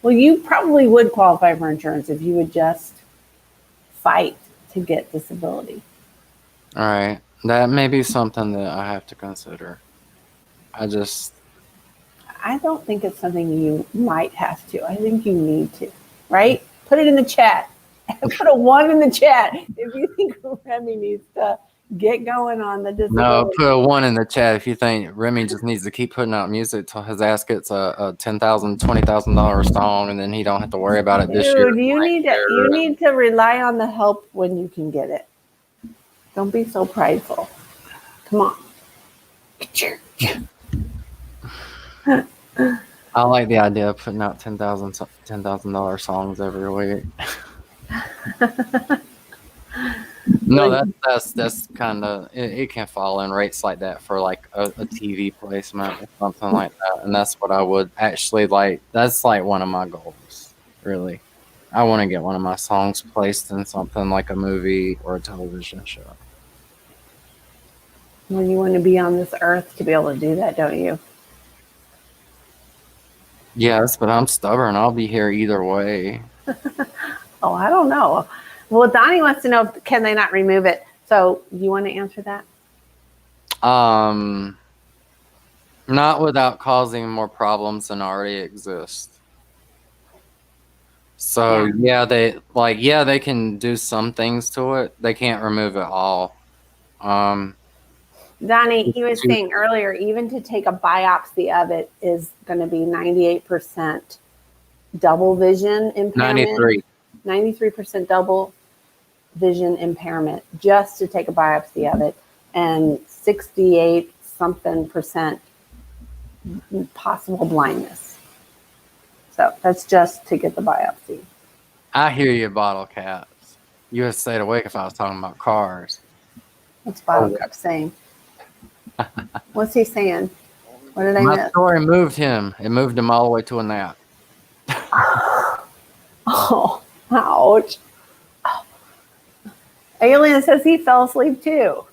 Well, you probably would qualify for insurance if you would just fight to get disability. All right. That may be something that I have to consider. I don't think it's something you might have to. I think you need to, right? Put it in the chat. Put a 1 in the chat if you think Remi needs to get going on the disability. No, put a 1 in the chat if you think Remi just needs to keep putting out music till his ass gets a $10,000, $20,000 song, and then he don't have to worry about it this year. Dude, you need to rely on the help when you can get it. Don't be so prideful. Come on. I like the idea of putting out $10,000 songs every week. No, that's kind of it can fall in rates like that for like a TV placement or something like that, and that's what I would actually like. That's like one of my goals, really. I want to get one of my songs placed in something like a movie or a television show. Well, you want to be on this earth to be able to do that, don't you? Yes, but I'm stubborn. I'll be here either way. Oh, I don't know. Well, Donnie wants to know, can they not remove it? So you want to answer that? Not without causing more problems than already exist. So yeah, they can do some things to it. They can't remove it all. Donnie, he was saying earlier, even to take a biopsy of it is going to be 98% double vision impairment. 93% double vision impairment just to take a biopsy of it, and 68 something percent possible blindness. So that's just to get the biopsy. I hear you, bottle caps. You would have stayed awake if I was talking about cars. What's bottle cap saying? What's he saying? What did I miss? My story moved him. It moved him all the way to a nap. Oh, ouch. Oh. Alien says he fell asleep too.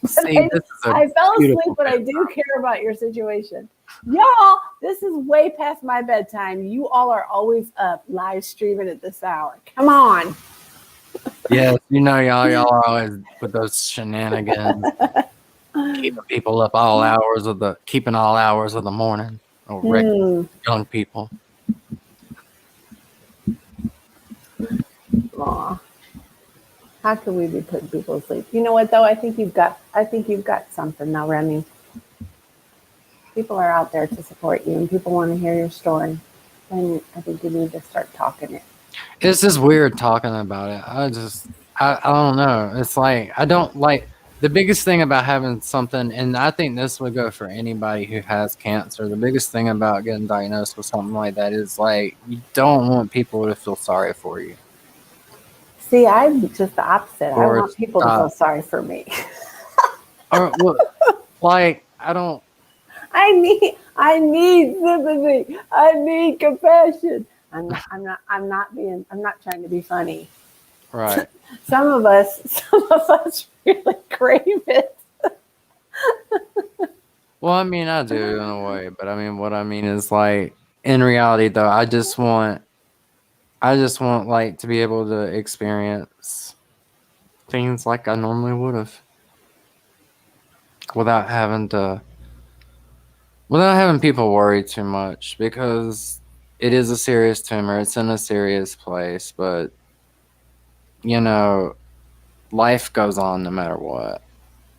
See, I fell asleep, but I do care about your situation. Y'all, this is way past my bedtime. You all are always up live streaming at this hour. Come on. Yes, y'all are always with those shenanigans. Keeping people up keeping all hours of the morning. Or regular young people. Aw. How can we be putting people to sleep? You know what though? I think you've got something now, Remi. People are out there to support you, and people want to hear your story. And I think you need to start talking it. It's just weird talking about it. I don't know. It's like I don't like the biggest thing about having something, and I think this would go for anybody who has cancer. The biggest thing about getting diagnosed with something like that is like you don't want people to feel sorry for you. See, I'm just the opposite. I want people to feel sorry for me. Or like I don't. I need sympathy. I need compassion. I'm not trying to be funny. Right. Some of us really crave it. Well, I mean, I do in a way, but I mean, what I mean is like in reality, though, I just want like to be able to experience things like I normally would have without having to, without having people worry too much because it is a serious tumor. It's in a serious place, but you know, life goes on no matter what.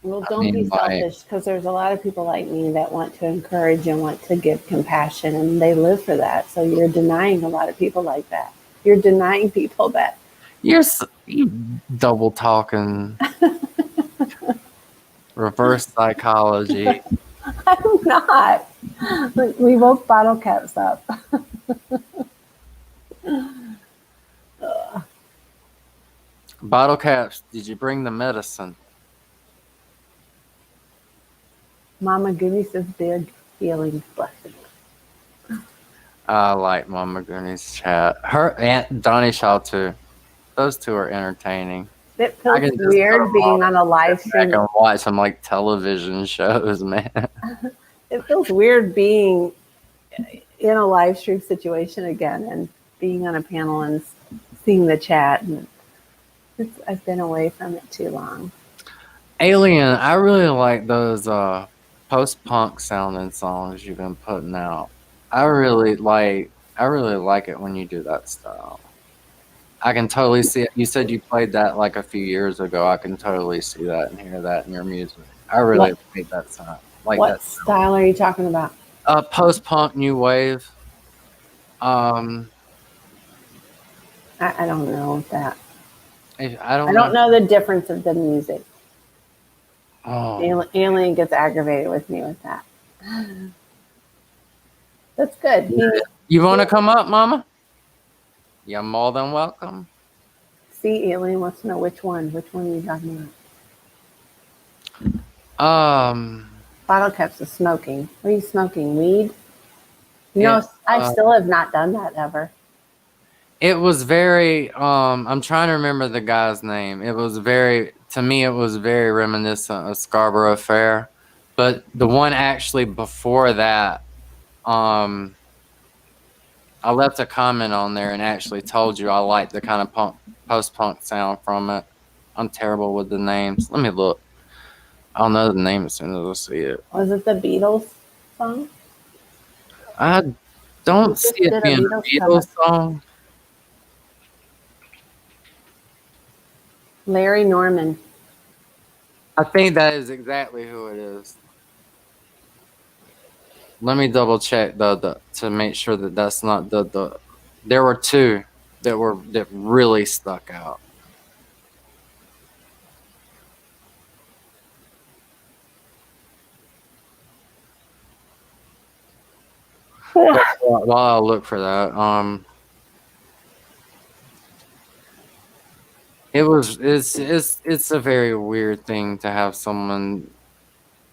Well, I don't be mean, like, selfish because there's a lot of people like me that want to encourage and want to give compassion and they live for that. So you're denying a lot of people like that. You're denying people that. you double talking, reverse psychology. I'm not. Look, we woke bottle caps up. Bottle caps, did you bring the medicine? Mama, give me some big healing blessings. I like Mama Gooney's chat. Her Aunt Donnie Shaw too. Those two are entertaining. It I feels can just put weird them on being on a live and back stream. and watch some like television shows, man. It feels weird being in a live stream situation again and being on a panel and seeing the chat. And I've been away from it too long. Alien, I really like those post-punk sounding songs you've been putting out. I really like it when you do that style. I can totally see it. You said you played that like a few years ago. I can totally see that and hear that in your music. I really like that sound. Like What that sound. style are you talking about? Post-punk new wave. Um I don't know that. I I don't don't know. know the difference of the music. Oh. Alien gets aggravated with me with that. That's good. You want to come up, Mama? You're more than welcome. Alien wants to know which one. Which one are you talking about? Um, Bottle caps of smoking. What are you smoking? Weed? No, I still have not done that ever. It was very. I'm trying to remember the guy's name. It was very. To me, it was very reminiscent of Scarborough Fair, but the one actually before that. Um, I left a comment on there and actually told you I like the kind of post-punk sound from it. I'm terrible with the names. Let me look. I'll know the name as soon as I see it. Was it the Beatles song? I don't see it being a Beatles song. Larry Norman. I think that is exactly who it is. Let me double check the to make sure that that's not the. There were two that really stuck out. While I look for that, it's a very weird thing to have someone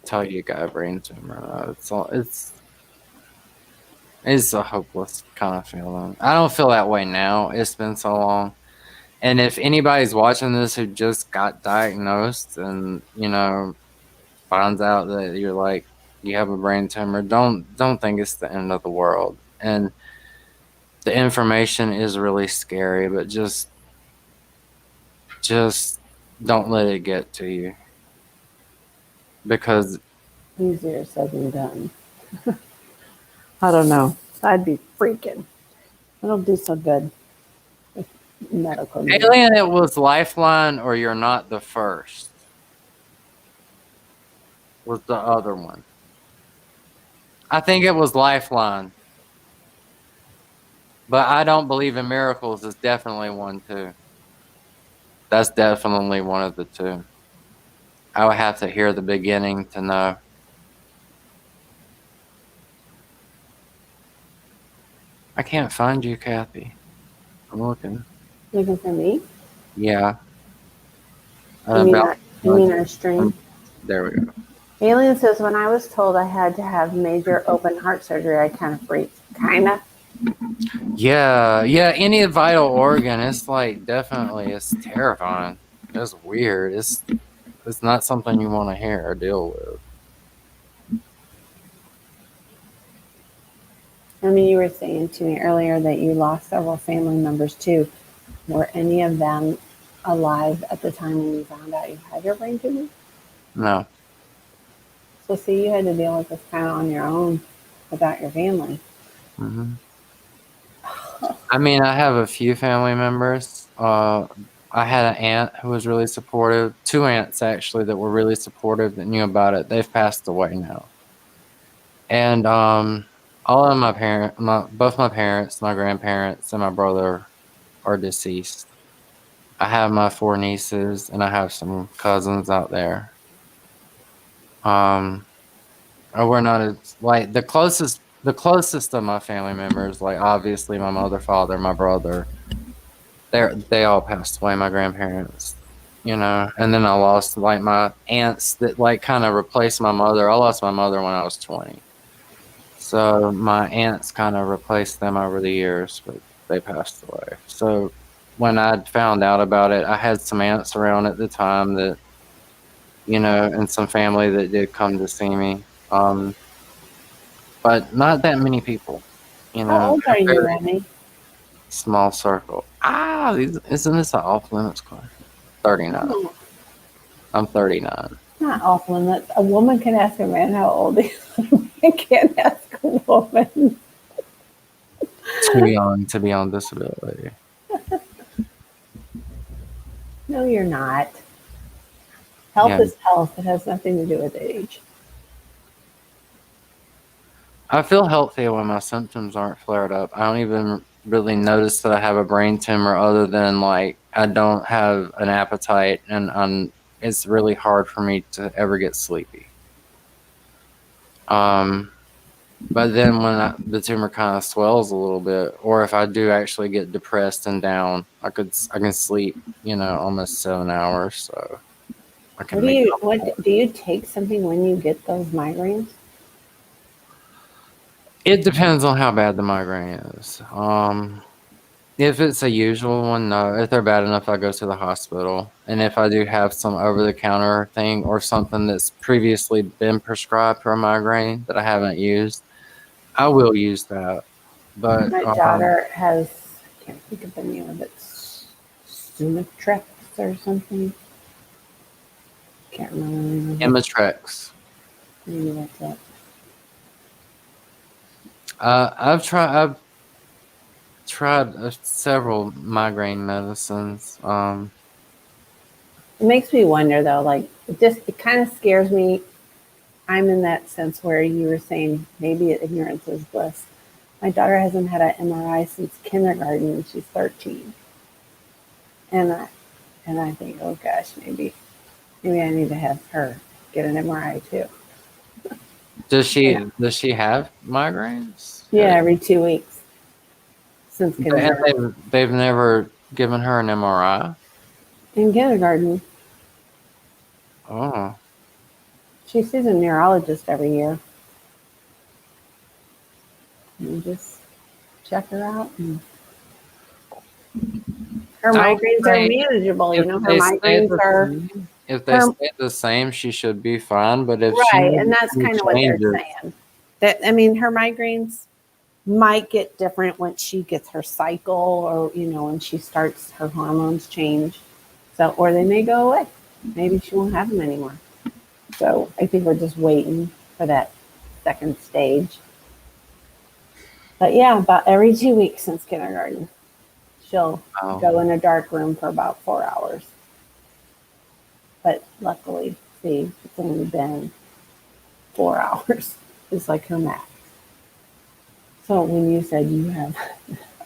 tell you got a brain tumor. It's a hopeless kind of feeling. I don't feel that way now. It's been so long. And if anybody's watching this who just got diagnosed and, finds out that you're like you have a brain tumor, don't think it's the end of the world. And the information is really scary, but just don't let it get to you. Because Easier said than done. I don't know. I'd be freaking. I don't do so good with medical news. Alien, it was Lifeline or You're Not the First. Was the other one. I think it was Lifeline. But I don't believe in miracles is definitely one too. That's definitely one of the two. I would have to hear the beginning to know. I can't find you, Kathy. I'm looking. Looking for me? Yeah. You mean our stream? There we go. Alien says, when I was told I had to have major open heart surgery, I kind of freaked. Kinda. Yeah, yeah. Any vital organ, it's like definitely it's terrifying. It's weird. It's not something you want to hear or deal with. I mean, you were saying to me earlier that you lost several family members too. Were any of them alive at the time when you found out you had your brain tumor? No. So, see, you had to deal with this kind of on your own without your family. Hmm. I mean, I have a few family members. I had an aunt who was really supportive. Two aunts actually that were really supportive that knew about it. They've passed away now. And all of both my parents, my grandparents, and my brother are deceased. I have my four nieces, and I have some cousins out there. Um, we're not as like the closest of my family members, like obviously my mother, father, my brother. They all passed away. My grandparents, and then I lost like my aunts that like kind of replaced my mother. I lost my mother when I was 20. So my aunts kind of replaced them over the years, but they passed away. So when I found out about it, I had some aunts around at the time that, and some family that did come to see me. But not that many people, How old are a you, very Remy? small circle. Isn't this an off limits question? 39. No, I'm 39. not off limits. A woman can ask a man how old he is. A man can't ask a woman. Too young to be on disability. No, you're not. Health Yeah. is health. It has nothing to do with age. I feel healthy when my symptoms aren't flared up. I don't even really notice that I have a brain tumor other than like I don't have an appetite and it's really hard for me to ever get sleepy. Um, but then when the tumor kind of swells a little bit, or if I do actually get depressed and down, I can sleep, almost 7 hours, so I What can do make you up what for it. do you take something when you get those migraines? It depends on how bad the migraine is. If it's a usual one, no. If they're bad enough, I go to the hospital. And if I do have some over the counter thing or something that's previously been prescribed for a migraine that I haven't used, I will use that. But My daughter has, I can't think of the name of it, Sumatrex or something. Can't remember the name of it. Imitrex. Maybe that's it. I've tried several migraine medicines. It makes me wonder though, like it kind of scares me. I'm in that sense where you were saying maybe ignorance is bliss. My daughter hasn't had an MRI since kindergarten and she's 13. And I think, oh gosh, maybe I need to have her get an MRI too. Does You she know, does she have migraines? yeah, every 2 weeks since And kindergarten. they've never given her an MRI. In kindergarten, Oh, she sees a neurologist every year. You just check her out. And her I would migraines are say manageable. if Her they stay migraines the are same, if they her stay the same, she should be fine. But if she right, and needs that's any kind of what they're changes, saying. That I mean, her migraines might get different when she gets her cycle, or when she starts her hormones change. So, or they may go away. Maybe she won't have them anymore. So, I think we're just waiting for that second stage. But yeah, about every 2 weeks since kindergarten, she'll oh, go in a dark room for about 4 hours. But luckily, see, it's only been 4 hours. It's like her max. So when you said you have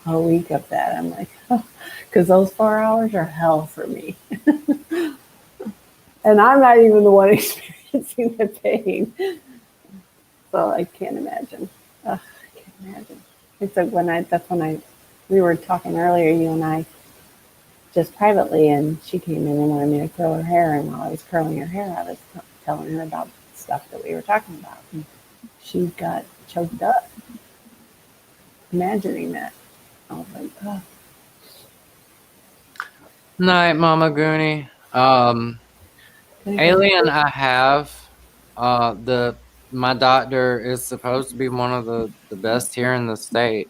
a week of that, I'm like, oh, because those 4 hours are hell for me. And I'm not even the one experiencing the pain. So I can't imagine. Ugh, I can't imagine. It's like we were talking earlier, you and I, just privately, and she came in and wanted me to curl her hair. And while I was curling her hair, I was telling her about stuff that we were talking about. And she got choked up. imagining that. I was like, oh. Night, Mama Goonie. Alien, I have. The my doctor is supposed to be one of the best here in the state.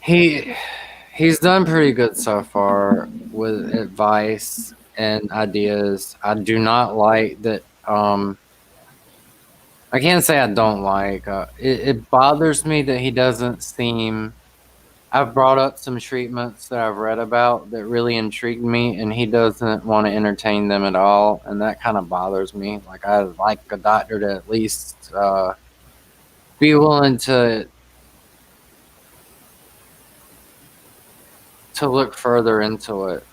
He he's done pretty good so far with advice and ideas. I do not like that. I can't say I don't like. It bothers me that he doesn't seem. I've brought up some treatments that I've read about that really intrigued me, and he doesn't want to entertain them at all, and that kind of bothers me. Like I like a doctor to at least be willing to look further into it.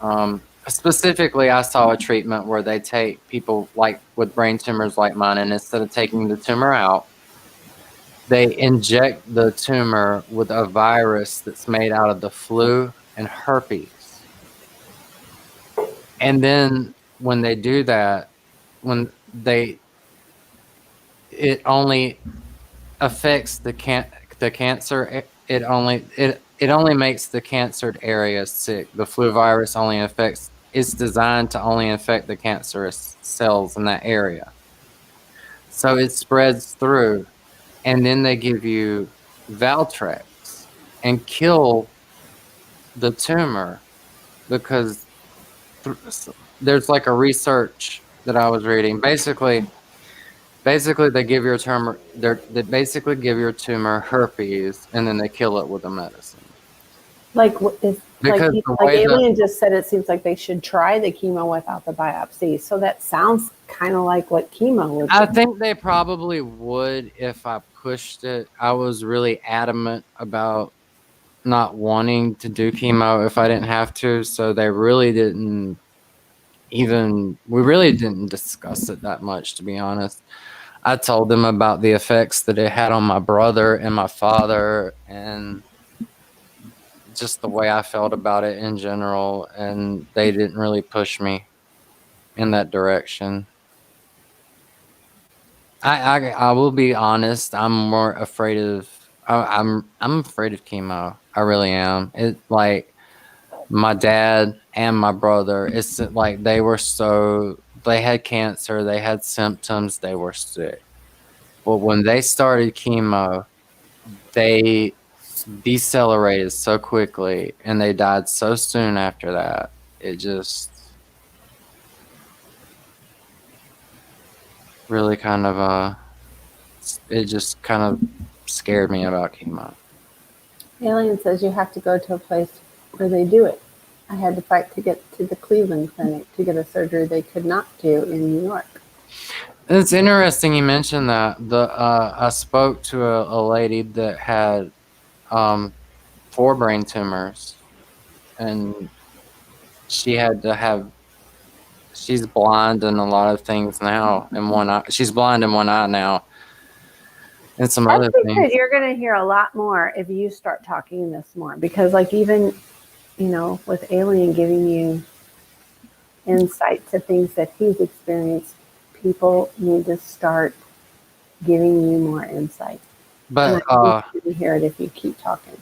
Specifically, I saw a treatment where they take people like with brain tumors like mine, and instead of taking the tumor out, they inject the tumor with a virus that's made out of the flu and herpes. And then when they do that, when they it only affects the cancer. It only makes the cancered area sick. The flu virus only affects. It's designed to only infect the cancerous cells in that area. So it spreads through, and then they give you Valtrex and kill the tumor because there's like a research that I was reading. Basically, they give your tumor. They basically give your tumor herpes, and then they kill it with a medicine. Like if Because the like way that Alien just said, it seems like they should try the chemo without the biopsy. So that sounds kind of like what chemo would. I think they probably would if I pushed it. I was really adamant about not wanting to do chemo if I didn't have to, so they really didn't even. We really didn't discuss it that much, to be honest. I told them about the effects that it had on my brother and my father, and just the way I felt about it in general, and they didn't really push me in that direction. I will be honest. I'm more afraid of. I'm afraid of chemo. I really am. It like my dad and my brother. It's like they had cancer. They had symptoms. They were sick. But when they started chemo, they decelerated so quickly and they died so soon after that. It just really kind of it just kind of scared me about chemo. Alien says you have to go to a place where they do it. I had to fight to get to the Cleveland Clinic to get a surgery they could not do in New York. It's interesting you mentioned that. I spoke to a lady that had 4 brain tumors, and she had to have. She's blind in a lot of things now. In one eye, she's blind in one eye now, and some I other think things. that you're going to hear a lot more if you start talking this more, because like even with Alien giving you insight to things that he's experienced, people need to start giving you more insight. And But I think you can hear it if you keep talking.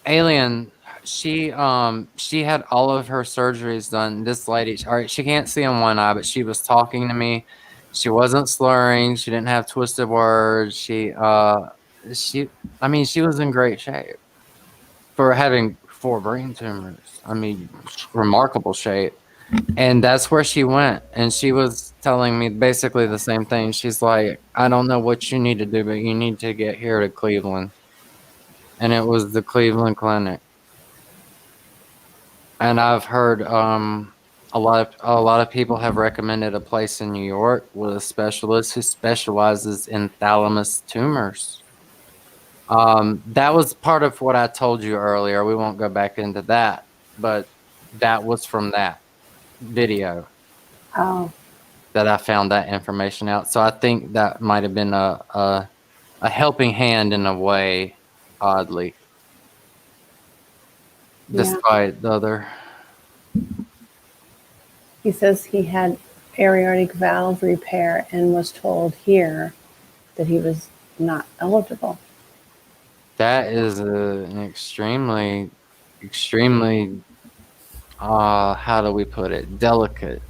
Alien, she had all of her surgeries done. This lady, all right, she can't see in one eye, but she was talking to me. She wasn't slurring. She didn't have twisted words. I mean, she was in great shape for having 4 brain tumors. I mean, remarkable shape. And that's where she went. And she was telling me basically the same thing. She's like, I don't know what you need to do, but you need to get here to Cleveland. And it was the Cleveland Clinic. And I've heard a lot of people have recommended a place in New York with a specialist who specializes in thalamus tumors. That was part of what I told you earlier. We won't go back into that, but that was from that video Oh, that I found that information out. So I think that might have been a helping hand in a way, oddly, yeah. despite the other. He says he had aortic valve repair and was told here that he was not eligible. That is an extremely, extremely, how do we put it? Delicate.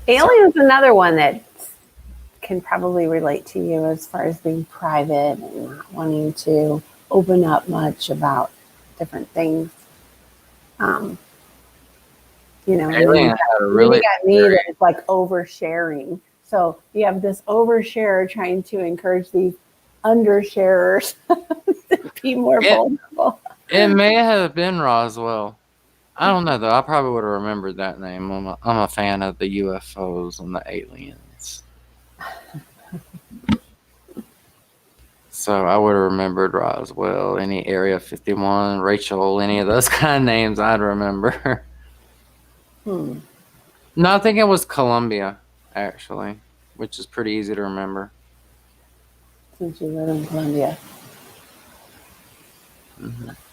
Alien's another one that can probably relate to you as far as being private and not wanting to open up much about different things. Um, and then Alien had a you really got me very, that is like oversharing. So you have this overshare trying to encourage these undersharers to be more it, vulnerable. it may have been Roswell. I don't know though. I probably would have remembered that name. I'm a fan of the UFOs and the aliens. So I would have remembered Roswell, any Area 51, Rachel, any of those kind of names I'd remember. Hmm. No, I think it was Columbia, actually, which is pretty easy to remember. Since you live in Columbia.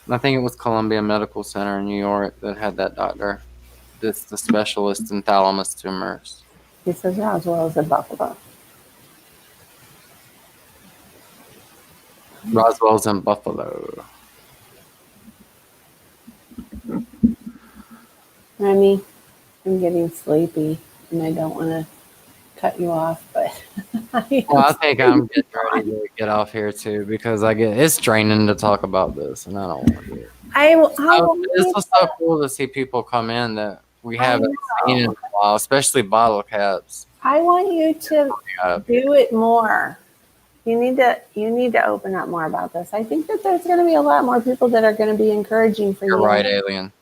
I think it was Columbia Medical Center in New York that had that doctor. This the specialist in thalamus tumors. He says Roswell is in Buffalo. Roswell's in Buffalo. Remi, I'm getting sleepy and I don't want to cut you off, but Well, I think I'm getting ready to get off here too because it's draining to talk about this, and I don't want to do it. I This was so cool to see people come in that we haven't seen in a while, especially bottle caps. I want you to do it more. You need to open up more about this. I think that there's going to be a lot more people that are going to be encouraging for you. You're right, Alien.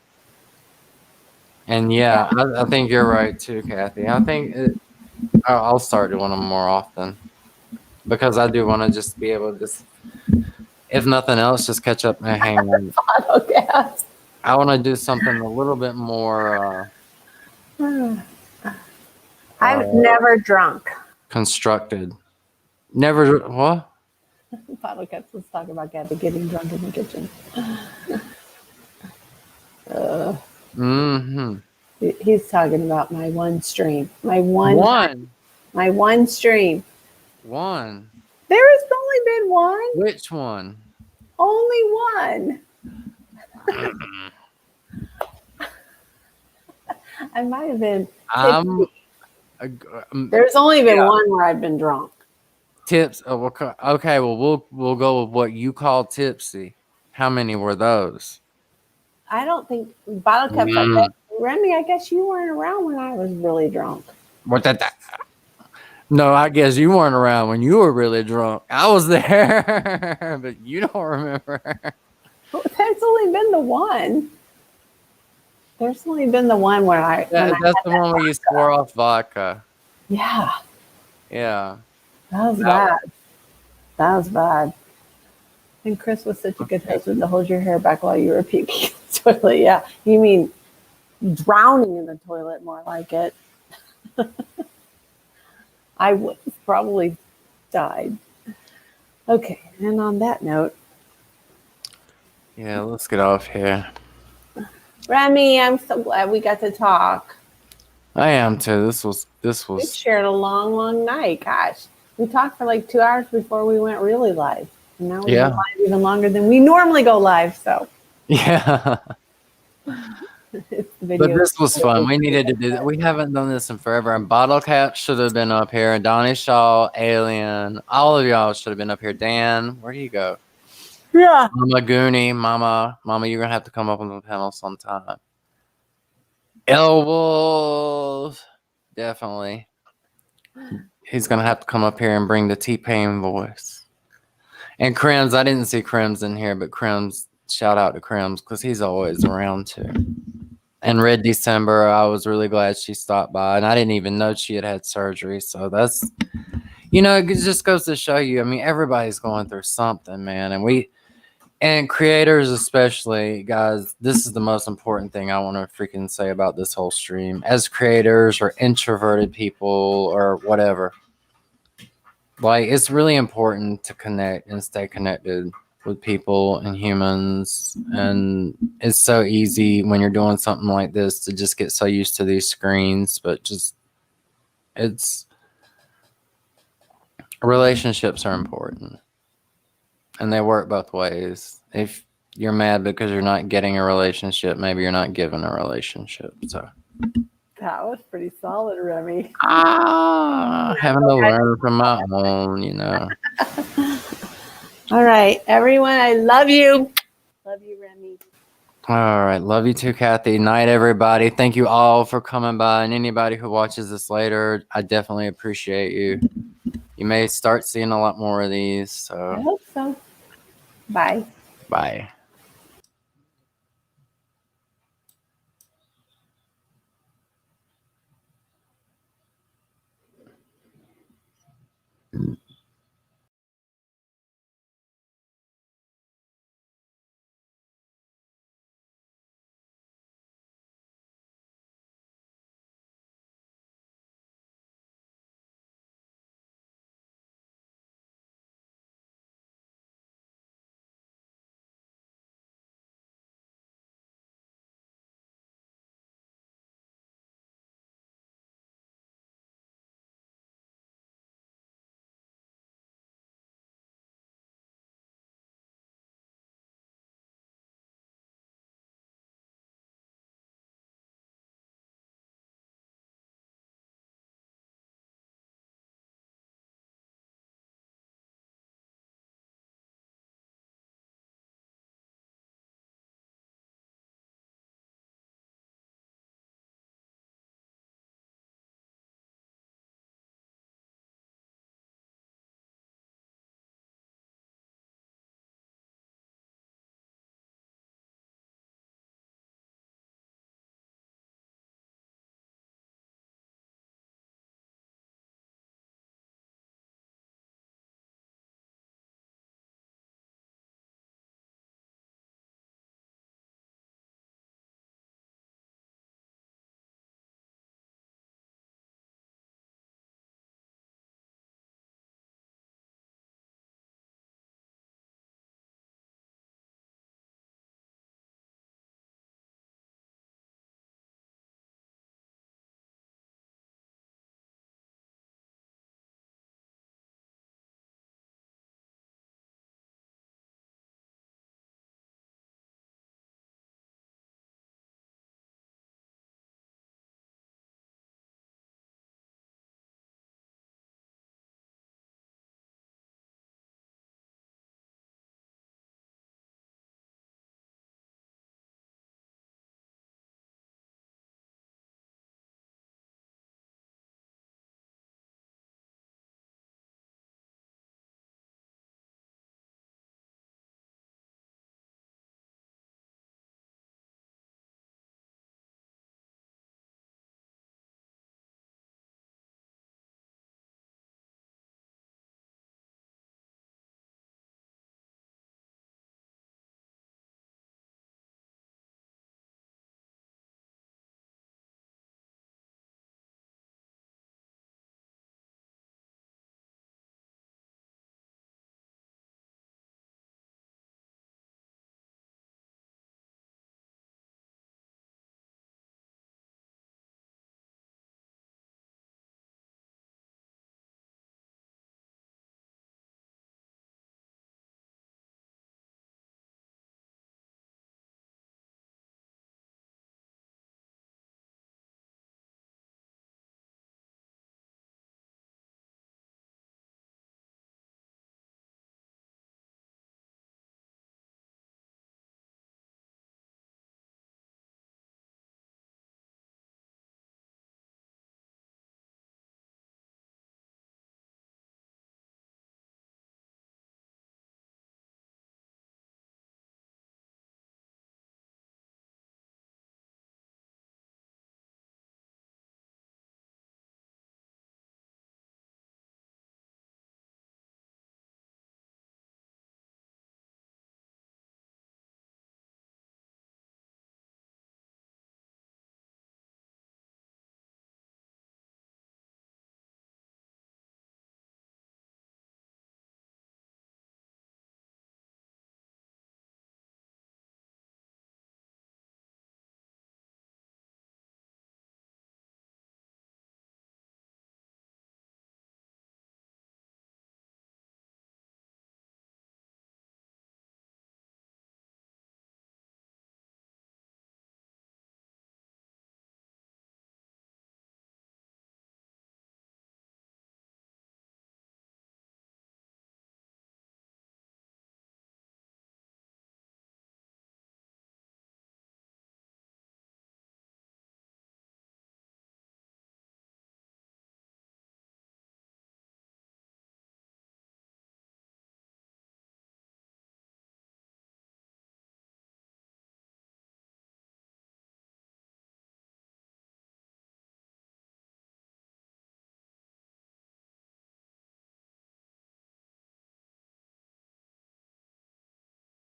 And yeah, I think you're right too, Kathy. I think I'll start doing them more often because I do want to just be able to just, if nothing else, just catch up and hang on. I want to do something a little bit more. I've never drunk. Constructed. Never what? Bottle caps. Let's talk about Gabby getting drunk in the kitchen. He's talking about my one stream. My one stream. One. There has only been one. Which one? Only one. I might have been. There's only been one where I've been drunk. Tips. Okay. Well, we'll go with what you call tipsy. How many were those? I don't think bottle caps. Remi, I guess you weren't around when I was really drunk. What that? No, I guess you weren't around when you were really drunk. I was there, but you don't remember. There's only been the one. There's only been the one where I. That's the one where you swore off vodka. Yeah. Yeah. That was bad. That was bad. And Chris was such a good husband to hold your hair back while you were puking in the toilet. Yeah. You mean drowning in the toilet, more like it. I would have probably died. Okay. And on that note. Yeah, let's get off here. Remi, I'm so glad we got to talk. I am too. This was. We shared a long, long night. Gosh. We talked for like 2 hours before we went really live. And now we're live even longer than we normally go live. So yeah. But this was fun. We needed to do that. We haven't done this in forever. And Bottle Cap should have been up here. And Donnie Shaw, Alien, all of y'all should have been up here. Dan, where do you go? Yeah. Mama Goonie, Mama, you're gonna have to come up on the panel sometime. Elwolf, definitely. He's gonna have to come up here and bring the T-Pain voice. And Crims, I didn't see Crims in here, but Crims, shout out to Crims because he's always around too. And Red December, I was really glad she stopped by, and I didn't even know she had surgery. So that's, it just goes to show you. I mean, everybody's going through something, man, and creators especially, guys, this is the most important thing I want to freaking say about this whole stream. As creators or introverted people or whatever, like, it's really important to connect and stay connected with people and humans. And it's so easy when you're doing something like this to just get so used to these screens, but relationships are important. And they work both ways. if you're mad because you're not getting a relationship, maybe you're not given a relationship. So That was pretty solid, Remi. having to learn from my own, you know. All right, everyone, I love you. Love you, Remi. All right. Love you too, Kathy. Night, everybody. Thank you all for coming by. And anybody who watches this later, I definitely appreciate you. You may start seeing a lot more of these. I So hope so. Bye. bye.